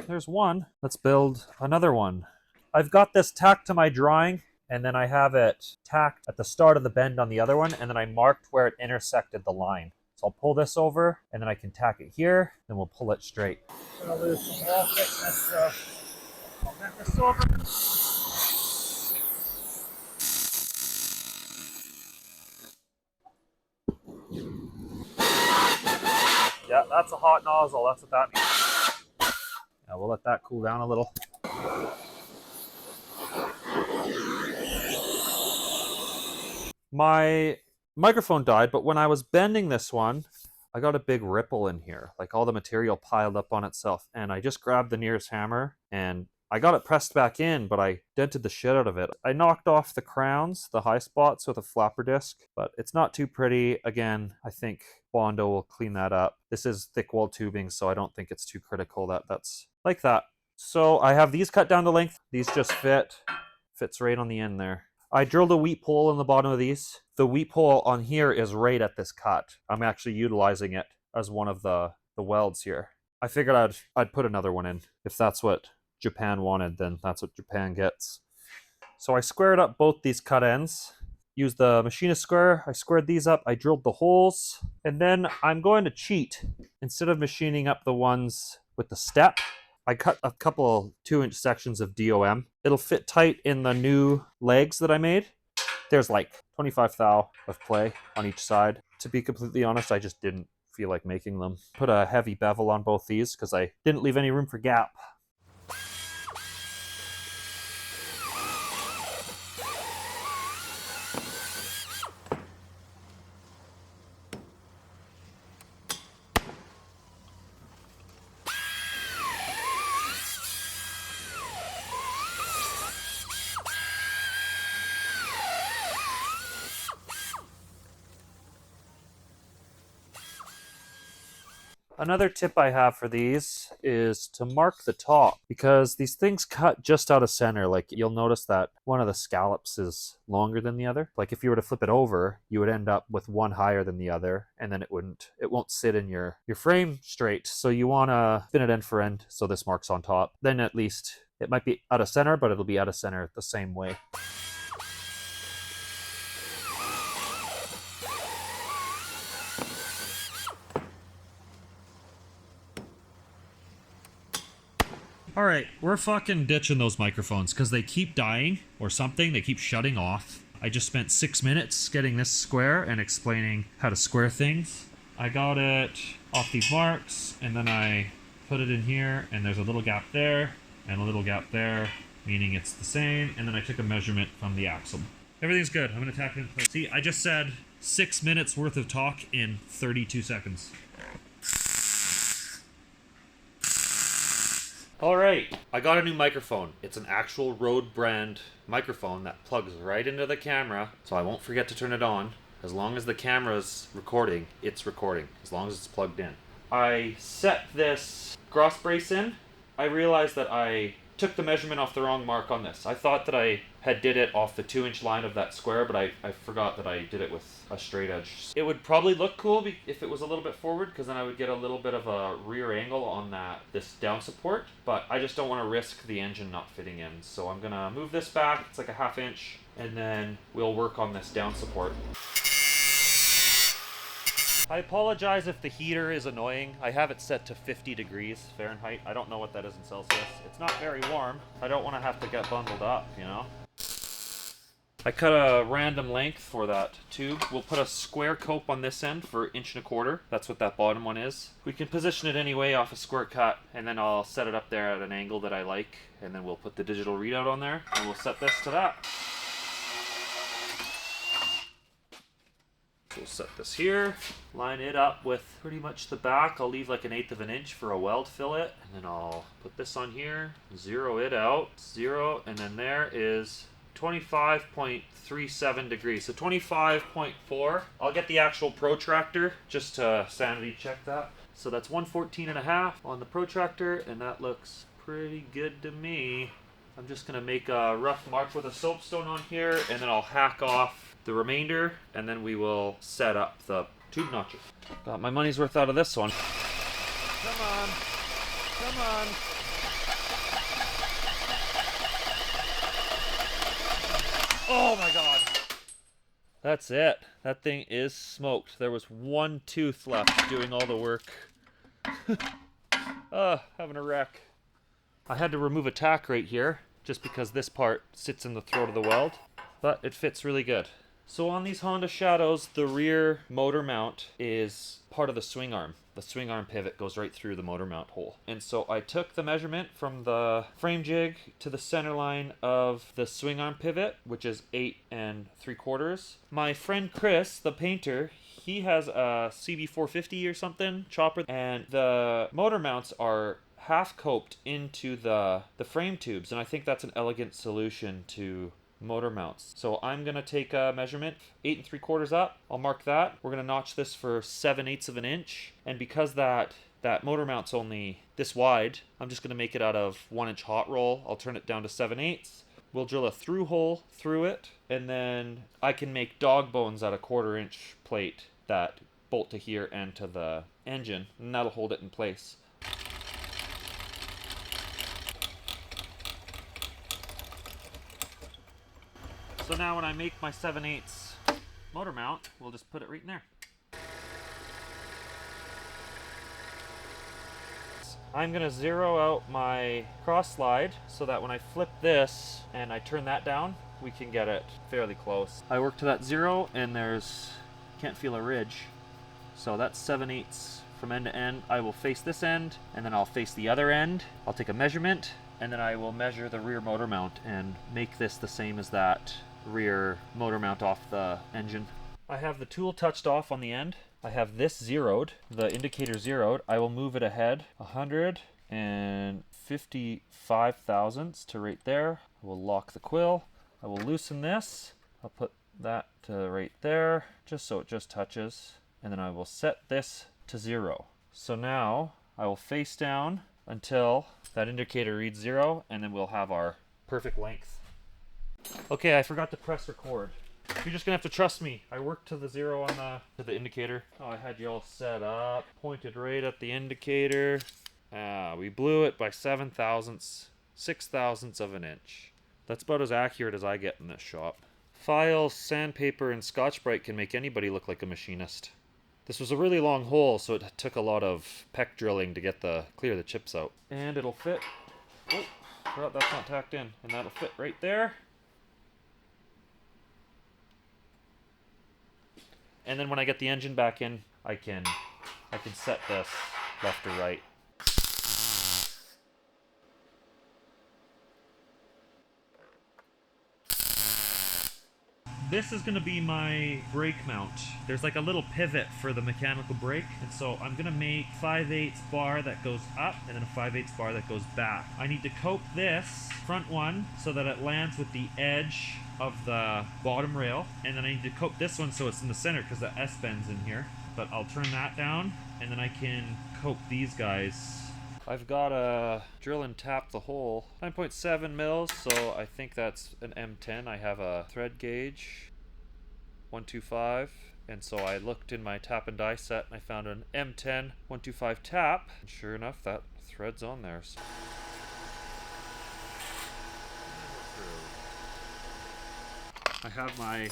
There's one. Let's build another one. I've got this tacked to my drawing, and then I have it tacked at the start of the bend on the other one, and then I marked where it intersected the line. So I'll pull this over, and then I can tack it here, and we'll pull it straight. I'm gonna lose some wall thickness, I'll bend this over. Yeah, that's a hot nozzle. That's what that means. Yeah, we'll let that cool down a little. My microphone died, but when I was bending this one, I got a big ripple in here. Like all the material piled up on itself. And I just grabbed the nearest hammer and I got it pressed back in, but I dented the shit out of it. I knocked off the crowns, the high spots with a flapper disc, but it's not too pretty. Again, I think Bondo will clean that up. This is thick wall tubing, so I don't think it's too critical that's like that. So I have these cut down to length. These just fits right on the end there. I drilled a weep hole in the bottom of these. The weep hole on here is right at this cut. I'm actually utilizing it as one of the welds here. I figured I'd put another one in. If that's what Japan wanted, then that's what Japan gets. So I squared up both these cut ends. Used the machinist square. I squared these up. I drilled the holes. And then I'm going to cheat. Instead of machining up the ones with the step, I cut a couple 2-inch sections of DOM. It'll fit tight in the new legs that I made. There's like 25 thou of play on each side. To be completely honest, I just didn't feel like making them. Put a heavy bevel on both these because I didn't leave any room for gap. Another tip I have for these is to mark the top, because these things cut just out of center. Like, you'll notice that one of the scallops is longer than the other. Like, if you were to flip it over, you would end up with one higher than the other, and then it won't sit in your frame straight. So you want to spin it end for end so this marks on top. Then at least it might be out of center, but it'll be out of center the same way. All right, we're fucking ditching those microphones because they keep dying or something. They keep shutting off. I just spent 6 minutes getting this square and explaining how to square things. I got it off these marks, and then I put it in here, and there's a little gap there and a little gap there, meaning it's the same. And then I took a measurement from the axle. Everything's good. I'm gonna tack it in place. See, I just said 6 minutes worth of talk in 32 seconds. All right, I got a new microphone. It's an actual Rode brand microphone that plugs right into the camera, so I won't forget to turn it on. As long as the camera's recording, it's recording, as long as it's plugged in. I set this cross brace in. I realized that I took the measurement off the wrong mark on this. I thought that I had did it off the 2-inch line of that square, but I forgot that I did it with a straight edge. It would probably look cool if it was a little bit forward, because then I would get a little bit of a rear angle on this down support, but I just don't want to risk the engine not fitting in. So I'm gonna move this back, it's like a 1/2 inch, and then we'll work on this down support. I apologize if the heater is annoying. I have it set to 50 degrees Fahrenheit. I don't know what that is in Celsius. It's not very warm. I don't want to have to get bundled up, you know? I cut a random length for that tube. We'll put a square cope on this end for 1.25 inches. That's what that bottom one is. We can position it anyway off a square cut, and then I'll set it up there at an angle that I like, and then we'll put the digital readout on there, and we'll set this to that. We'll set this here, line it up with pretty much the back. I'll leave like 1/8 of an inch for a weld fillet, and then I'll put this on here, zero it out, zero, and then there is 25.37 degrees, so 25.4. I'll get the actual protractor just to sanity check that. So that's 114.5 on the protractor, and that looks pretty good to me. I'm just gonna make a rough mark with a soapstone on here, and then I'll hack off the remainder, and then we will set up the tube notcher. Got my money's worth out of this one. Come on, come on. Oh my god. That's it. That thing is smoked. There was one tooth left doing all the work. Having a wreck. I had to remove a tack right here, just because this part sits in the throat of the weld, but it fits really good. So on these Honda Shadows, the rear motor mount is part of the swing arm. The swing arm pivot goes right through the motor mount hole. And so I took the measurement from the frame jig to the center line of the swing arm pivot, which is 8 3/4. My friend Chris, the painter, he has a CB450 or something chopper, and the motor mounts are half coped into the frame tubes, and I think that's an elegant solution to motor mounts. So I'm gonna take a measurement 8 3/4 up. I'll mark that. We're gonna notch this for 7/8 of an inch, and because that motor mount's only this wide, I'm just gonna make it out of 1-inch hot roll. I'll turn it down to 7/8. We'll drill a through hole through it, and then I can make dog bones at a 1/4 inch plate that bolt to here and to the engine, and that'll hold it in place. So now when I make my 7/8 motor mount, we'll just put it right in there. I'm going to zero out my cross slide so that when I flip this and I turn that down, we can get it fairly close. I work to that zero, and can't feel a ridge. So that's 7/8 from end to end. I will face this end, and then I'll face the other end. I'll take a measurement, and then I will measure the rear motor mount and make this the same as that rear motor mount off the engine. I have the tool touched off on the end. I have this zeroed, the indicator zeroed. I will move it ahead 155 thousandths to right there. I will lock the quill. I will loosen this. I'll put that to right there, just so it just touches. And then I will set this to 0. So now I will face down until that indicator reads 0, and then we'll have our perfect length. Okay, I forgot to press record. You're just gonna have to trust me. I worked to the 0 on the indicator. Oh, I had you all set up, pointed right at the indicator. We blew it by 7 thousandths, 6 thousandths of an inch. That's about as accurate as I get in this shop. Files, sandpaper, and Scotch-Brite can make anybody look like a machinist. This was a really long hole, so it took a lot of peck drilling to clear the chips out. And it'll fit. Oh, forgot that's not tacked in, and that'll fit right there. And then when I get the engine back in, I can set this left or right. This is going to be my brake mount. There's like a little pivot for the mechanical brake, and so I'm going to make 5/8 bar that goes up and then a 5/8 bar that goes back. I need to coat this front one so that it lands with the edge of the bottom rail, and then I need to coat this one so it's in the center because the S-bend's in here. But I'll turn that down, and then I can coat these guys. I've got to drill and tap the hole. 9.7 mils, so I think that's an M10. I have a thread gauge, 125, and so I looked in my tap and die set and I found an M10 125 tap. And sure enough, that thread's on there. So I have my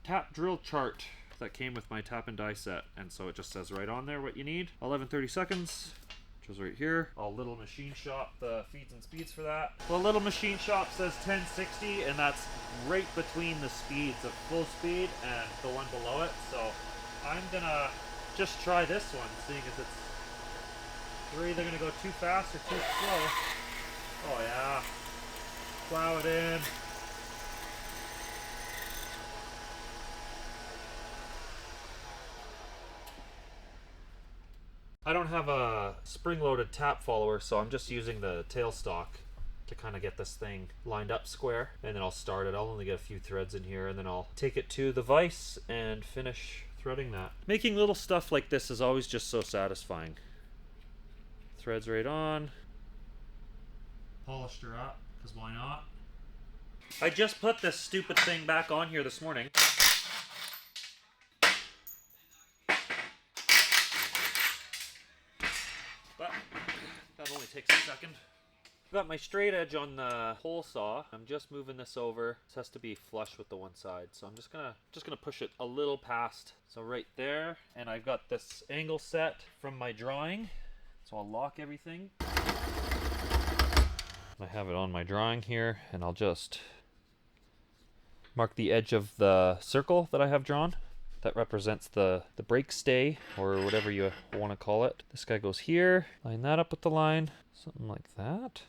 tap drill chart that came with my tap and die set, and so it just says right on there what you need. 11:30 seconds. Right here. I'll Little Machine Shop the feeds and speeds for that. Well, Little Machine Shop says 1060, and that's right between the speeds of full speed and the one below it. So I'm gonna just try this one, seeing as we're either gonna go too fast or too slow. Oh yeah, plow it in. I don't have a spring-loaded tap follower, so I'm just using the tailstock to kind of get this thing lined up square, and then I'll start it. I'll only get a few threads in here, and then I'll take it to the vise and finish threading that. Making little stuff like this is always just so satisfying. Threads right on. Polished her up, because why not? I just put this stupid thing back on here this morning. But that only takes a second. Got my straight edge on the hole saw. I'm just moving this over. This has to be flush with the one side, so I'm just gonna push it a little past. So right there, and I've got this angle set from my drawing. So I'll lock everything. I have it on my drawing here, and I'll just mark the edge of the circle that I have drawn. That represents the brake stay, or whatever you want to call it. This guy goes here. Line that up with the line. Something like that.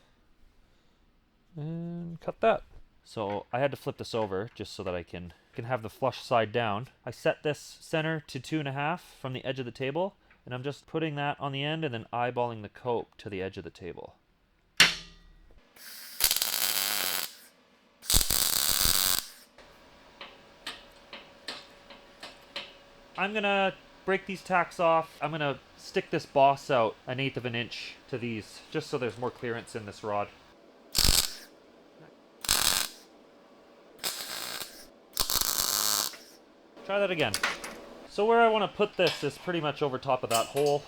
And cut that. So I had to flip this over just so that I can have the flush side down. I set this center to 2.5 from the edge of the table, and I'm just putting that on the end and then eyeballing the cope to the edge of the table. I'm gonna break these tacks off. I'm gonna stick this boss out 1/8 of an inch to these, just so there's more clearance in this rod. Try that again. So where I want to put this is pretty much over top of that hole.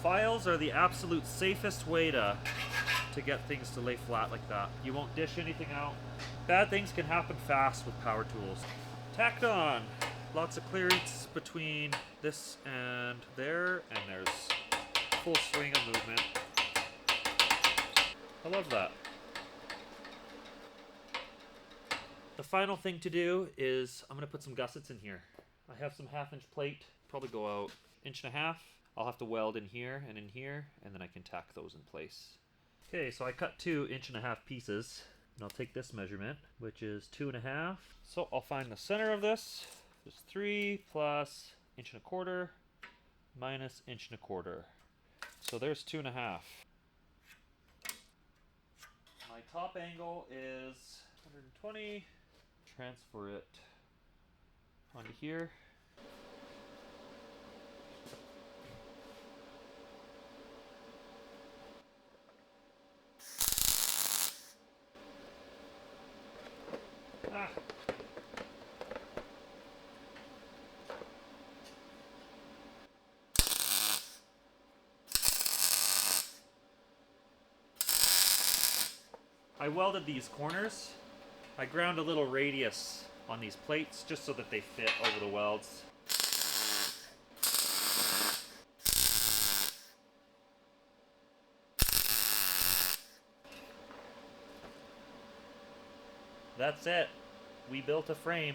Files are the absolute safest way to get things to lay flat like that. You won't dish anything out. Bad things can happen fast with power tools. Tacked on. Lots of clearance between this and there, and there's full swing of movement. I love that. The final thing to do is I'm going to put some gussets in here. I have some 1/2-inch plate, probably go out 1.5 inches. I'll have to weld in here, and then I can tack those in place. Okay, so I cut 2 1.5-inch pieces, and I'll take this measurement, which is 2.5. So I'll find the center of this. Just 3 plus 1.25 minus 1.25. So there's 2.5. My top angle is 120. Transfer it onto here. Ah. I welded these corners. I ground a little radius on these plates just so that they fit over the welds. That's it. We built a frame.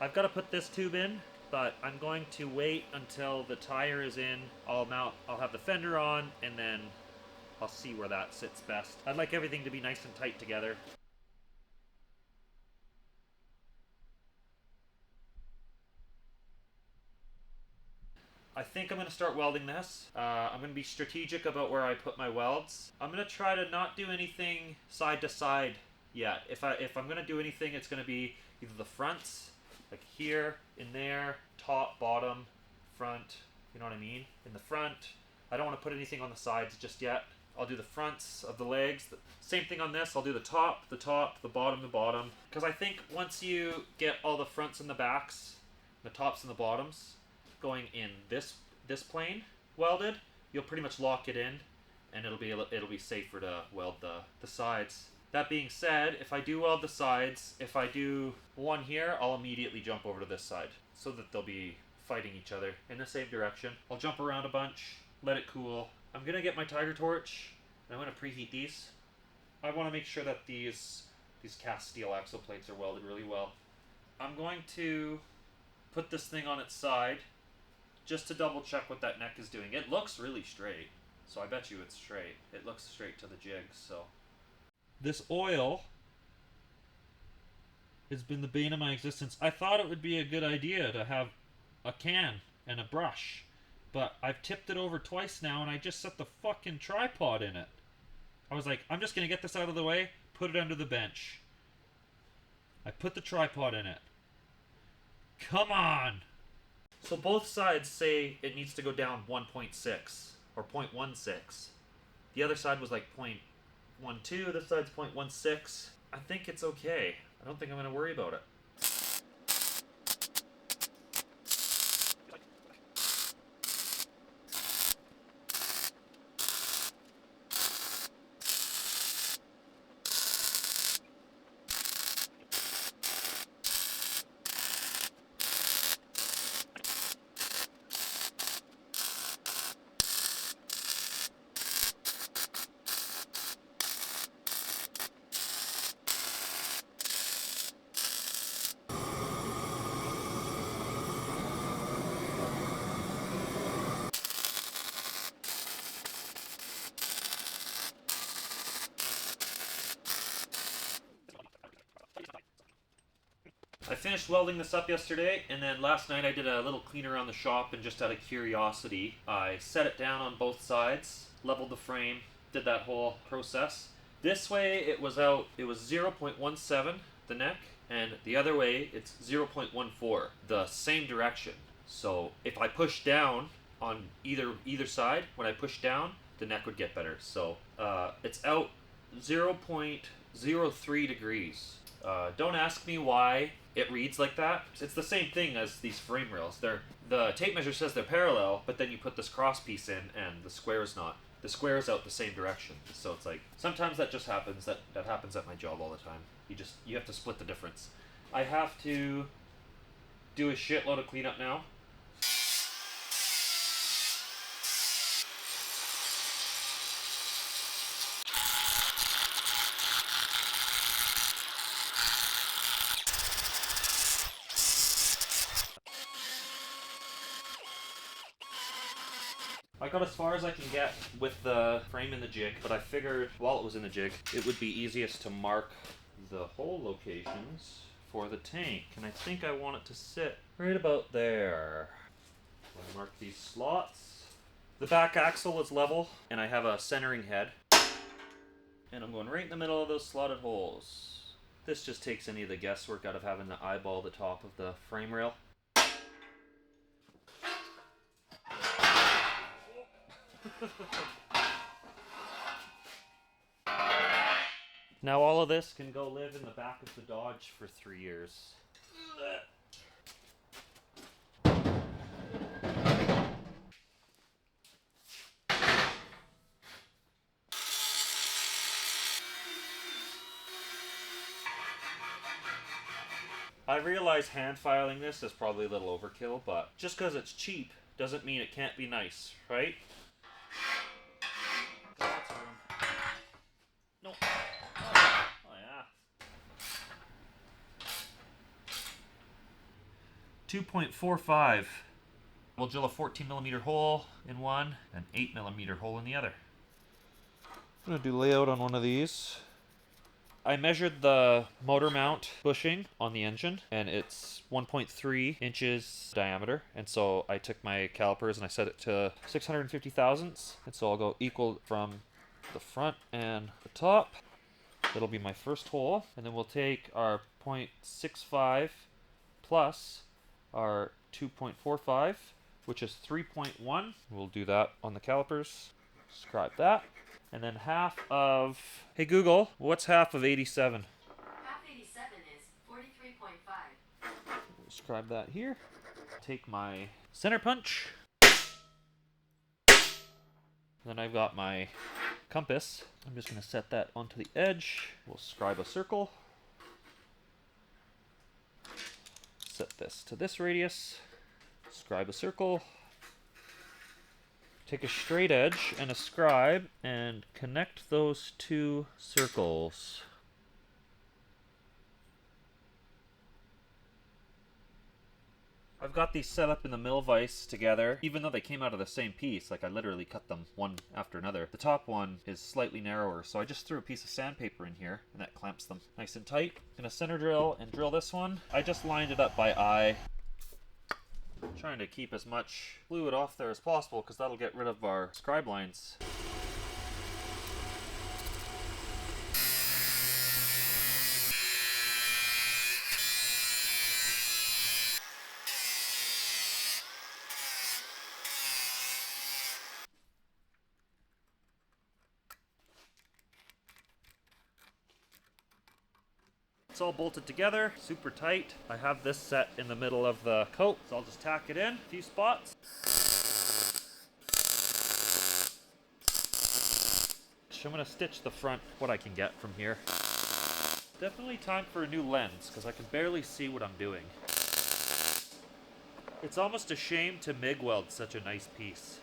I've got to put this tube in, but I'm going to wait until the tire is in. I'll have the fender on, and then I'll see where that sits best. I'd like everything to be nice and tight together. I think I'm going to start welding this. I'm going to be strategic about where I put my welds. I'm going to try to not do anything side to side yet. If I'm going to do anything, it's going to be either the fronts, like here, in there, top, bottom, front, you know what I mean? In the front. I don't want to put anything on the sides just yet. I'll do the fronts of the legs. Same thing on this. I'll do the top, the bottom, the bottom. Because I think once you get all the fronts and the backs, the tops and the bottoms, going in this plane welded, you'll pretty much lock it in, and it'll be safer to weld the sides. That being said, if I do weld the sides, if I do one here, I'll immediately jump over to this side so that they'll be fighting each other in the same direction. I'll jump around a bunch, let it cool. I'm gonna get my tiger torch, and I'm gonna preheat these. I want to make sure that these cast steel axle plates are welded really well. I'm going to put this thing on its side just to double check what that neck is doing. It looks really straight, so I bet you it's straight. It looks straight to the jigs, so. This oil has been the bane of my existence. I thought it would be a good idea to have a can and a brush, but I've tipped it over twice now, and I just set the fucking tripod in it. I was like, I'm just going to get this out of the way, put it under the bench. I put the tripod in it. Come on! So both sides say it needs to go down 1.6 or 0.16. The other side was like 0.12, this side's 0.16. I think it's okay. I don't think I'm going to worry about it. I finished welding this up yesterday, and then last night I did a little clean around the shop, and just out of curiosity, I set it down on both sides, leveled the frame, did that whole process. This way it was 0.17, the neck, and the other way it's 0.14, the same direction. So if I push down on either side, when I push down, the neck would get better. So it's out 0.03 degrees. Don't ask me why it reads like that. It's the same thing as these frame rails. The tape measure says they're parallel, but then you put this cross piece in and the square is not. The square is out the same direction. So it's like, sometimes that just happens. That happens at my job all the time. You have to split the difference. I have to do a shitload of cleanup now. I got as far as I can get with the frame in the jig, but I figured while it was in the jig, it would be easiest to mark the hole locations for the tank. And I think I want it to sit right about there. So I mark these slots. The back axle is level, and I have a centering head. And I'm going right in the middle of those slotted holes. This just takes any of the guesswork out of having to eyeball the top of the frame rail. Now all of this can go live in the back of the Dodge for 3 years. I realize hand filing this is probably a little overkill, but just because it's cheap doesn't mean it can't be nice, right? Lots of room. No. Oh yeah. 2.45. We'll drill a 14mm hole in one, an 8mm hole in the other. I'm going to do layout on one of these. I measured the motor mount bushing on the engine, and it's 1.3 inches diameter. And so I took my calipers and I set it to 650 thousandths. And so I'll go equal from the front and the top. That'll be my first hole. And then we'll take our 0.65 plus our 2.45, which is 3.1. We'll do that on the calipers. Scribe that. And then half of... Hey Google, what's half of 87? Half 87 is 43.5. Scribe that here. Take my center punch. Then I've got my compass. I'm just going to set that onto the edge. We'll scribe a circle. Set this to this radius. Scribe a circle. Take a straight edge and a scribe and connect those two circles. I've got these set up in the mill vise together, even though they came out of the same piece. Like I literally cut them one after another. The top one is slightly narrower, so I just threw a piece of sandpaper in here and that clamps them nice and tight. Gonna center drill and drill this one. I just lined it up by eye. Trying to keep as much fluid off there as possible because that'll get rid of our scribe lines. It's all bolted together, super tight. I have this set in the middle of the coat, so I'll just tack it in a few spots. I'm gonna stitch the front, what I can get from here. Definitely time for a new lens, because I can barely see what I'm doing. It's almost a shame to MIG weld such a nice piece.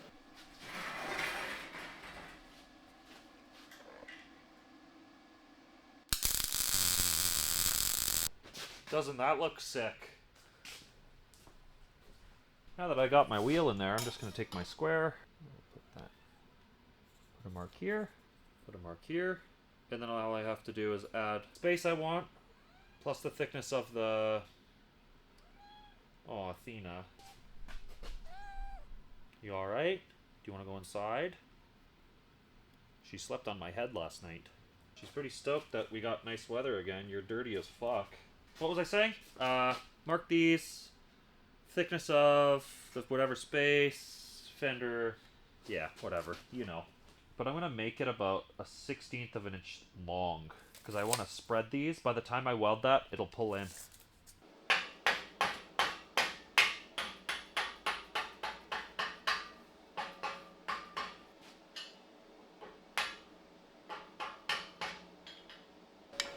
Doesn't that look sick? Now that I got my wheel in there, I'm just going to take my square, put a mark here, put a mark here, and then all I have to do is add space I want, plus the thickness of the... Oh, Athena. You alright? Do you want to go inside? She slept on my head last night. She's pretty stoked that we got nice weather again. You're dirty as fuck. What was I saying? Mark these. Thickness of the whatever space. Fender. Yeah, whatever. You know. But I'm going to make it about a 1/16 of an inch long. Because I want to spread these. By the time I weld that, it'll pull in.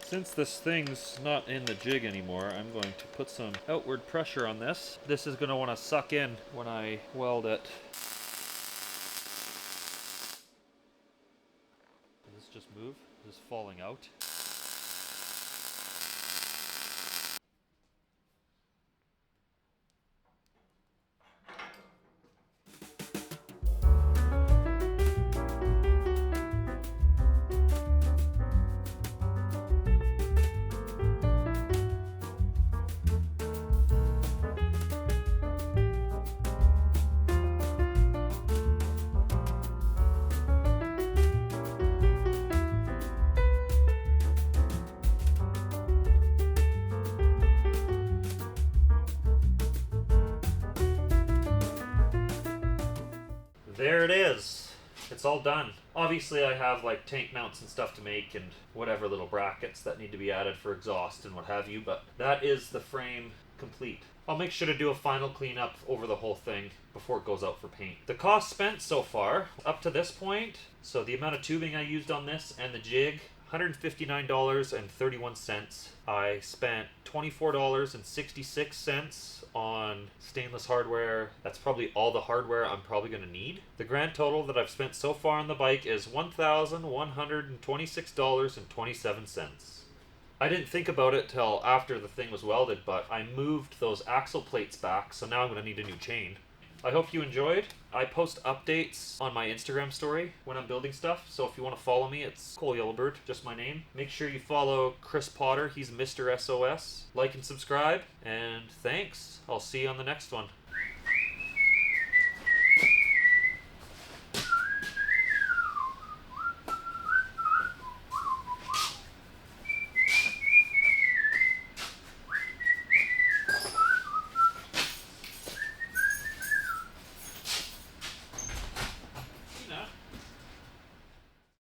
Since this thing's not in the jig anymore, I'm going to put some outward pressure on this. This is going to want to suck in when I weld it. Does this just move? Is this falling out? there it is. It's all done. Obviously I have like tank mounts and stuff to make and whatever little brackets that need to be added for exhaust and what have you, but that is the frame complete. I'll make sure to do a final cleanup over the whole thing before it goes out for paint. The cost spent so far, up to this point, so the amount of tubing I used on this and the jig, $159.31. I spent $24.66 on stainless hardware. That's probably all the hardware I'm probably going to need. The grand total that I've spent so far on the bike is $1,126.27. I didn't think about it till after the thing was welded, but I moved those axle plates back, so now I'm going to need a new chain. I hope you enjoyed. I post updates on my Instagram story when I'm building stuff, so if you want to follow me, it's Cole Yellowbird, just my name. Make sure you follow Chris Potter, he's Mr. SOS. Like and subscribe, and thanks. I'll see you on the next one.